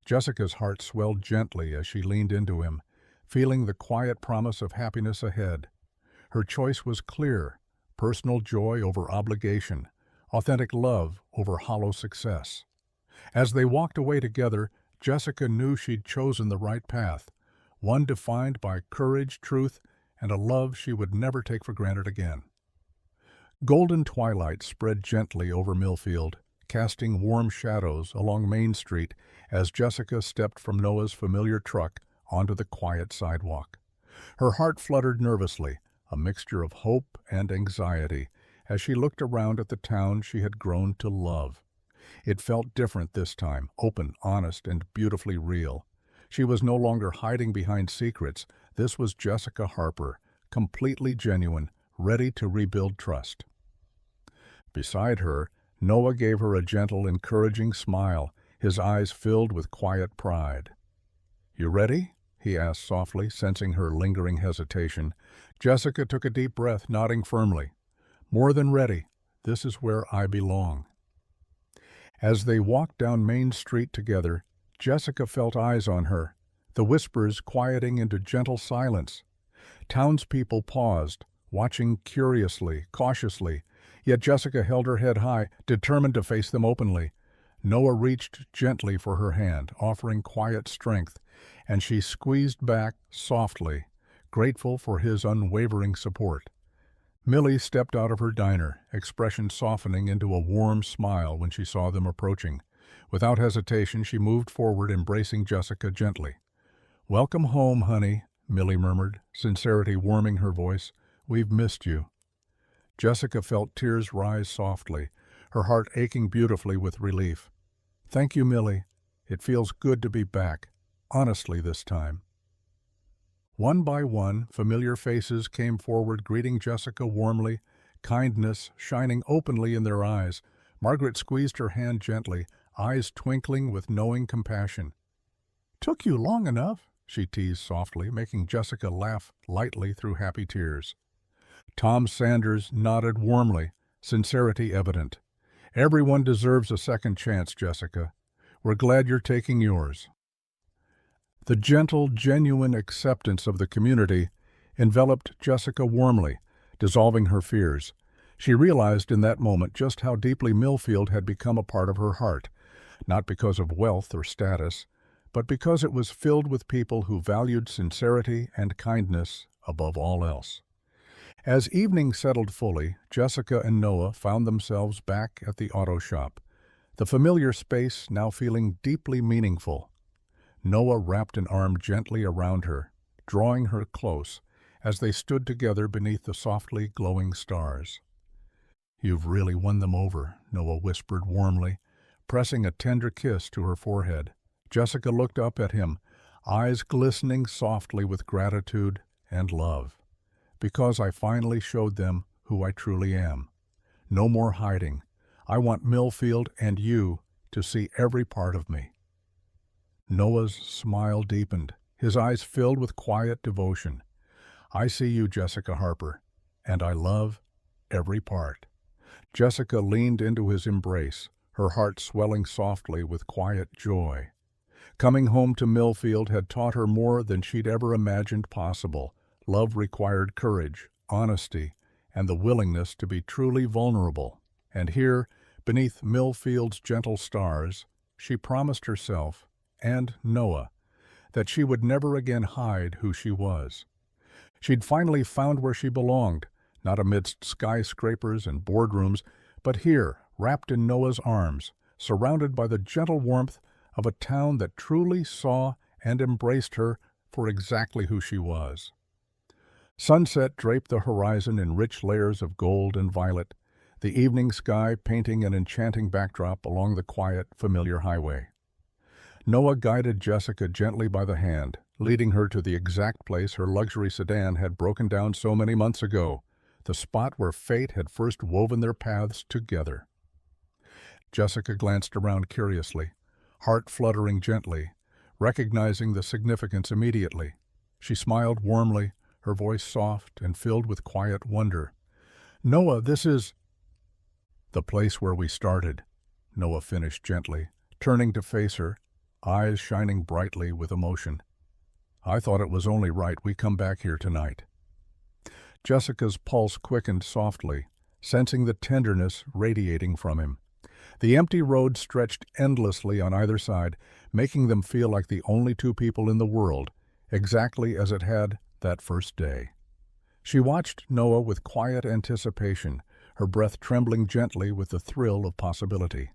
Jessica's heart swelled gently as she leaned into him, feeling the quiet promise of happiness ahead. Her choice was clear: personal joy over obligation, authentic love over hollow success. As they walked away together, Jessica knew she'd chosen the right path, one defined by courage, truth, and a love she would never take for granted again. Golden twilight spread gently over Millfield, casting warm shadows along Main Street as Jessica stepped from Noah's familiar truck onto the quiet sidewalk. Her heart fluttered nervously, a mixture of hope and anxiety, as she looked around at the town she had grown to love. It felt different this time, open, honest, and beautifully real. She was no longer hiding behind secrets. This was Jessica Harper, completely genuine, ready to rebuild trust. Beside her, Noah gave her a gentle, encouraging smile, his eyes filled with quiet pride. "You ready?" he asked softly, sensing her lingering hesitation. Jessica took a deep breath, nodding firmly. "More than ready. This is where I belong." As they walked down Main Street together, Jessica felt eyes on her, the whispers quieting into gentle silence. Townspeople paused, watching curiously, cautiously, yet Jessica held her head high, determined to face them openly. Noah reached gently for her hand, offering quiet strength, and she squeezed back softly, grateful for his unwavering support. Millie stepped out of her diner, expression softening into a warm smile when she saw them approaching. Without hesitation, she moved forward, embracing Jessica gently. "Welcome home, honey," Millie murmured, sincerity warming her voice. "We've missed you." Jessica felt tears rise softly, her heart aching beautifully with relief. "Thank you, Millie. It feels good to be back, honestly this time." One by one, familiar faces came forward, greeting Jessica warmly, kindness shining openly in their eyes. Margaret squeezed her hand gently, eyes twinkling with knowing compassion. "Took you long enough," she teased softly, making Jessica laugh lightly through happy tears. Tom Sanders nodded warmly, sincerity evident. "Everyone deserves a second chance, Jessica. We're glad you're taking yours." The gentle, genuine acceptance of the community enveloped Jessica warmly, dissolving her fears. She realized in that moment just how deeply Millfield had become a part of her heart, not because of wealth or status, but because it was filled with people who valued sincerity and kindness above all else. As evening settled fully, Jessica and Noah found themselves back at the auto shop, the familiar space now feeling deeply meaningful. Noah wrapped an arm gently around her, drawing her close as they stood together beneath the softly glowing stars. "You've really won them over," Noah whispered warmly, pressing a tender kiss to her forehead. Jessica looked up at him, eyes glistening softly with gratitude and love. "Because I finally showed them who I truly am. No more hiding. I want Millfield and you to see every part of me." Noah's smile deepened, his eyes filled with quiet devotion. "I see you, Jessica Harper, and I love every part." Jessica leaned into his embrace, her heart swelling softly with quiet joy. Coming home to Millfield had taught her more than she'd ever imagined possible. Love required courage, honesty, and the willingness to be truly vulnerable. And here, beneath Millfield's gentle stars, she promised herself, and Noah, that she would never again hide who she was. She'd finally found where she belonged, not amidst skyscrapers and boardrooms, but here, wrapped in Noah's arms, surrounded by the gentle warmth of a town that truly saw and embraced her for exactly who she was. Sunset draped the horizon in rich layers of gold and violet, the evening sky painting an enchanting backdrop along the quiet, familiar highway. Noah guided Jessica gently by the hand, leading her to the exact place her luxury sedan had broken down so many months ago, the spot where fate had first woven their paths together. Jessica glanced around curiously, heart fluttering gently, recognizing the significance immediately. She smiled warmly, her voice soft and filled with quiet wonder. "Noah, this is—" "The place where we started," Noah finished gently, turning to face her, eyes shining brightly with emotion. "I thought it was only right we come back here tonight." Jessica's pulse quickened softly, sensing the tenderness radiating from him. The empty road stretched endlessly on either side, making them feel like the only two people in the world, exactly as it had that first day. She watched Noah with quiet anticipation, her breath trembling gently with the thrill of possibility.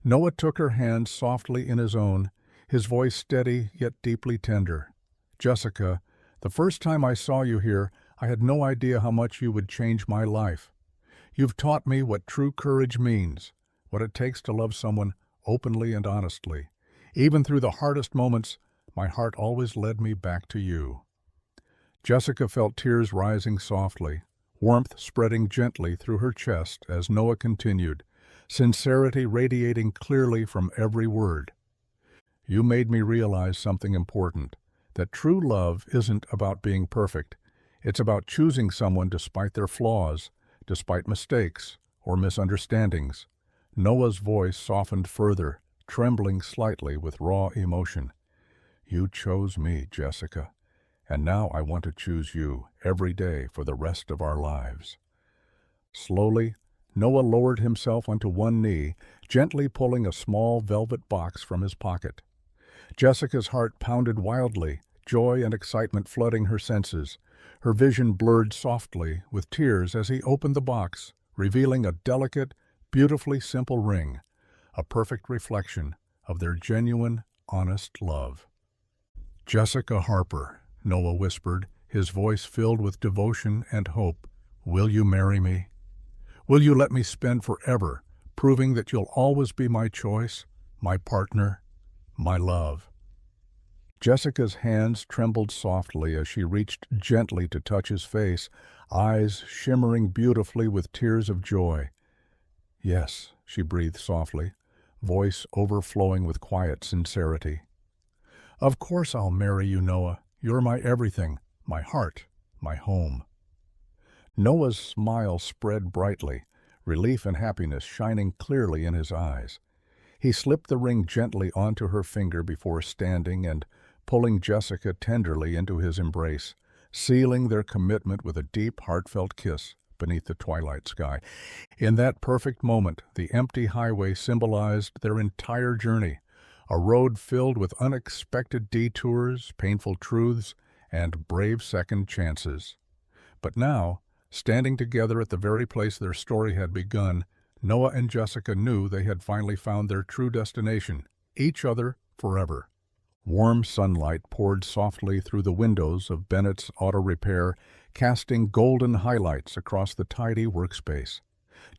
Noah took her hand softly in his own, his voice steady yet deeply tender. "Jessica, the first time I saw you here, I had no idea how much you would change my life. You've taught me what true courage means, what it takes to love someone openly and honestly. Even through the hardest moments, My heart always led me back to you." Jessica felt tears rising softly, warmth spreading gently through her chest as Noah continued, sincerity radiating clearly from every word. "You made me realize something important, that true love isn't about being perfect. It's about choosing someone despite their flaws, despite mistakes or misunderstandings." Noah's voice softened further, trembling slightly with raw emotion. "You chose me, Jessica, and now I want to choose you every day for the rest of our lives." Slowly, Noah lowered himself onto one knee, gently pulling a small velvet box from his pocket. Jessica's heart pounded wildly, joy and excitement flooding her senses. Her vision blurred softly with tears as he opened the box, revealing a delicate, beautifully simple ring, a perfect reflection of their genuine, honest love. "Jessica Harper," Noah whispered, his voice filled with devotion and hope, "will you marry me? Will you let me spend forever, proving that you'll always be my choice, my partner, my love?" Jessica's hands trembled softly as she reached gently to touch his face, eyes shimmering beautifully with tears of joy. "Yes," she breathed softly, voice overflowing with quiet sincerity. "Of course I'll marry you, Noah. You're my everything, my heart, my home." Noah's smile spread brightly, relief and happiness shining clearly in his eyes. He slipped the ring gently onto her finger before standing and pulling Jessica tenderly into his embrace, sealing their commitment with a deep, heartfelt kiss beneath the twilight sky. In that perfect moment, the empty highway symbolized their entire journey, a road filled with unexpected detours, painful truths, and brave second chances. But now, standing together at the very place their story had begun, Noah and Jessica knew they had finally found their true destination, each other forever. Warm sunlight poured softly through the windows of Bennett's Auto Repair, casting golden highlights across the tidy workspace.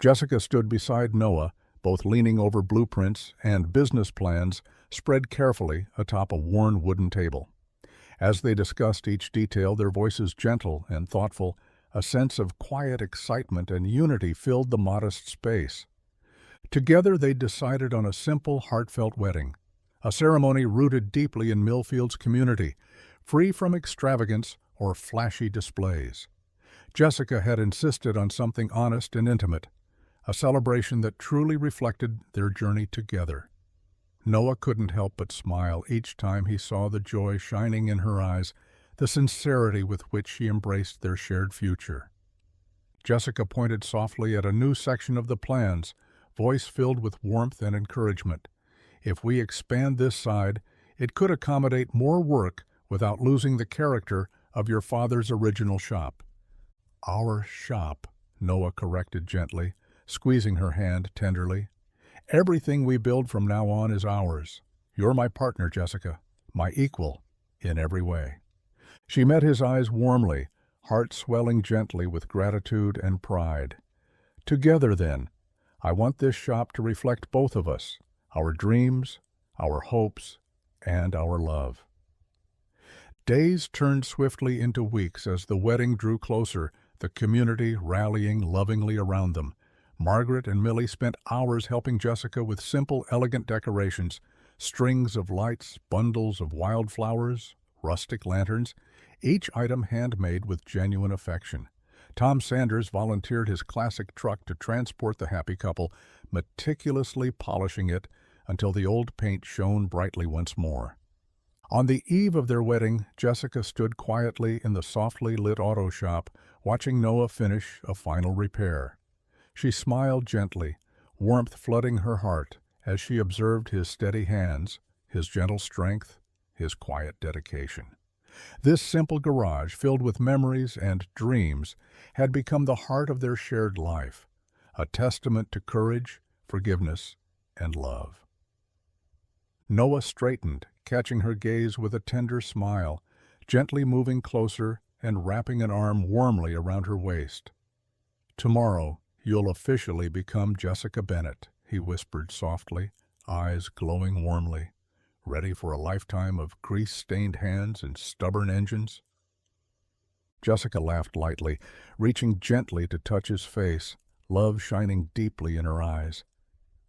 Jessica stood beside Noah, both leaning over blueprints and business plans spread carefully atop a worn wooden table. As they discussed each detail, their voices gentle and thoughtful, a sense of quiet excitement and unity filled the modest space. Together they decided on a simple, heartfelt wedding, a ceremony rooted deeply in Millfield's community, free from extravagance or flashy displays. Jessica had insisted on something honest and intimate, a celebration that truly reflected their journey together. Noah couldn't help but smile each time he saw the joy shining in her eyes, the sincerity with which she embraced their shared future. Jessica pointed softly at a new section of the plans, voice filled with warmth and encouragement. "If we expand this side, it could accommodate more work without losing the character of your father's original shop." "Our shop," Noah corrected gently, squeezing her hand tenderly. "Everything we build from now on is ours. You're my partner, Jessica, my equal in every way." She met his eyes warmly, heart swelling gently with gratitude and pride. "Together, then, I want this shop to reflect both of us, our dreams, our hopes, and our love." Days turned swiftly into weeks as the wedding drew closer, the community rallying lovingly around them. Margaret and Millie spent hours helping Jessica with simple, elegant decorations, strings of lights, bundles of wildflowers, rustic lanterns, each item handmade with genuine affection. Tom Sanders volunteered his classic truck to transport the happy couple, meticulously polishing it until the old paint shone brightly once more. On the eve of their wedding, Jessica stood quietly in the softly lit auto shop, watching Noah finish a final repair. She smiled gently, warmth flooding her heart as she observed his steady hands, his gentle strength, his quiet dedication. This simple garage, filled with memories and dreams, had become the heart of their shared life, a testament to courage, forgiveness, and love. Noah straightened, catching her gaze with a tender smile, gently moving closer and wrapping an arm warmly around her waist. "Tomorrow, you'll officially become Jessica Bennett," he whispered softly, eyes glowing warmly. ready for a lifetime of grease-stained hands and stubborn engines? Jessica laughed lightly, reaching gently to touch his face, love shining deeply in her eyes.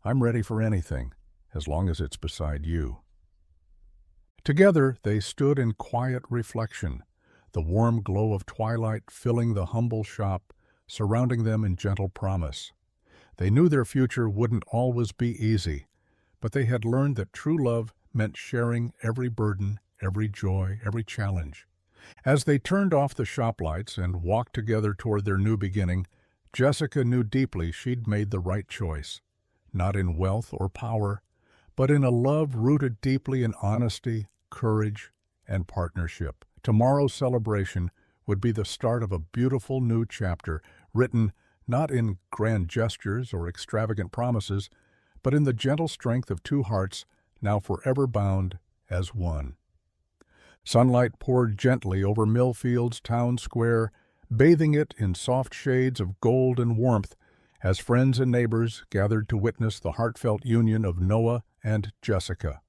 I'm ready for anything, as long as it's beside you. Together they stood in quiet reflection, the warm glow of twilight filling the humble shop, surrounding them in gentle promise. They knew their future wouldn't always be easy, but they had learned that true love meant sharing every burden, every joy, every challenge. As they turned off the shop lights and walked together toward their new beginning, Jessica knew deeply she'd made the right choice, not in wealth or power, but in a love rooted deeply in honesty, courage, and partnership. Tomorrow's celebration would be the start of a beautiful new chapter, written not in grand gestures or extravagant promises, but in the gentle strength of two hearts now forever bound as one. Sunlight poured gently over Millfield's town square, bathing it in soft shades of gold and warmth, as friends and neighbors gathered to witness the heartfelt union of Noah and Jessica.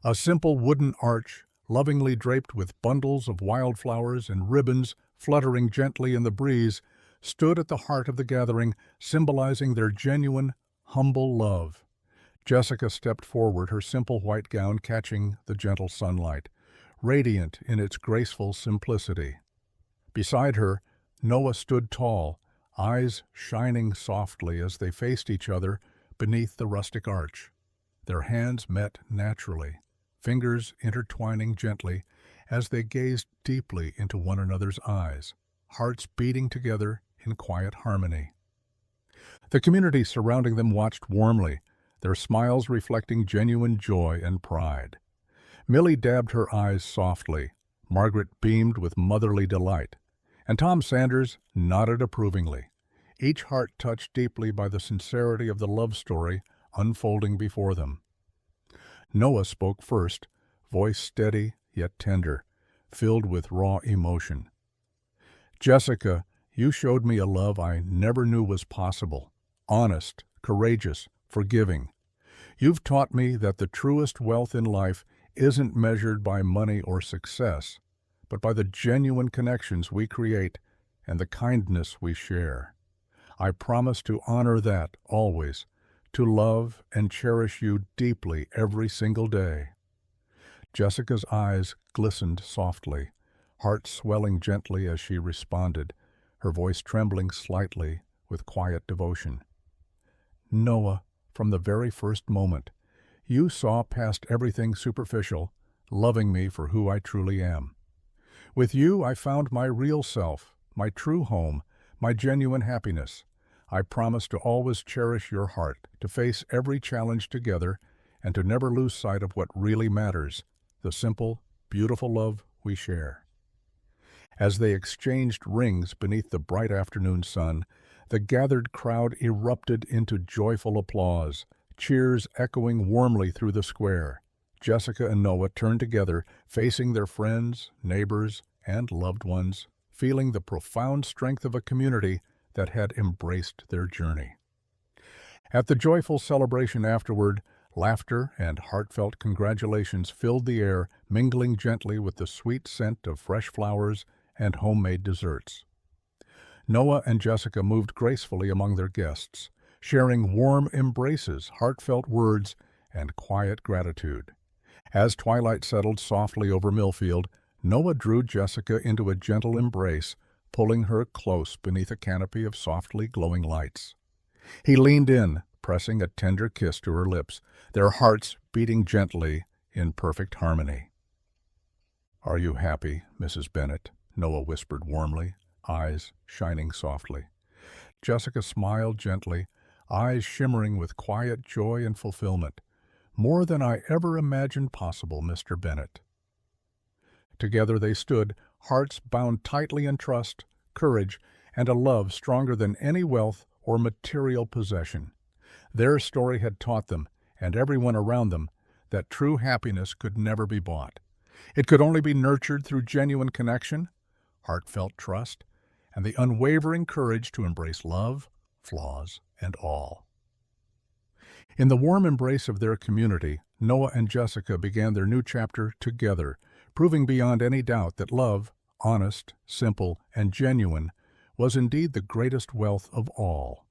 A simple wooden arch, lovingly draped with bundles of wildflowers and ribbons fluttering gently in the breeze, stood at the heart of the gathering, symbolizing their genuine, humble love. Jessica stepped forward, her simple white gown catching the gentle sunlight, radiant in its graceful simplicity. Beside her, Noah stood tall, eyes shining softly as they faced each other beneath the rustic arch. Their hands met naturally, fingers intertwining gently as they gazed deeply into one another's eyes, hearts beating together in quiet harmony. The community surrounding them watched warmly, their smiles reflecting genuine joy and pride. Millie dabbed her eyes softly, Margaret beamed with motherly delight, and Tom Sanders nodded approvingly, each heart touched deeply by the sincerity of the love story unfolding before them. Noah spoke first, voice steady yet tender, filled with raw emotion. Jessica, you showed me a love I never knew was possible, honest, courageous, forgiving. You've taught me that the truest wealth in life isn't measured by money or success, but by the genuine connections we create and the kindness we share. I promise to honor that always, to love and cherish you deeply every single day. Jessica's eyes glistened softly, heart swelling gently as she responded, her voice trembling slightly with quiet devotion. Noah, from the very first moment, you saw past everything superficial, loving me for who I truly am. With you, I found my real self, my true home, my genuine happiness. I promise to always cherish your heart, to face every challenge together, and to never lose sight of what really matters, the simple, beautiful love we share. As they exchanged rings beneath the bright afternoon sun, the gathered crowd erupted into joyful applause, cheers echoing warmly through the square. Jessica and Noah turned together, facing their friends, neighbors, and loved ones, feeling the profound strength of a community that had embraced their journey. At the joyful celebration afterward, laughter and heartfelt congratulations filled the air, mingling gently with the sweet scent of fresh flowers and homemade desserts. Noah and Jessica moved gracefully among their guests, sharing warm embraces, heartfelt words, and quiet gratitude. As twilight settled softly over Millfield, Noah drew Jessica into a gentle embrace, pulling her close beneath a canopy of softly glowing lights. He leaned in, pressing a tender kiss to her lips, their hearts beating gently in perfect harmony. "Are you happy, Mrs. Bennet?" Noah whispered warmly, eyes shining softly. Jessica smiled gently, eyes shimmering with quiet joy and fulfillment. "More than I ever imagined possible, Mr. Bennet." Together they stood, hearts bound tightly in trust, courage, and a love stronger than any wealth or material possession. Their story had taught them, and everyone around them, that true happiness could never be bought. It could only be nurtured through genuine connection, heartfelt trust, and the unwavering courage to embrace love, flaws, and all. In the warm embrace of their community, Noah and Jessica began their new chapter together, proving beyond any doubt that love, honest, simple, and genuine, was indeed the greatest wealth of all.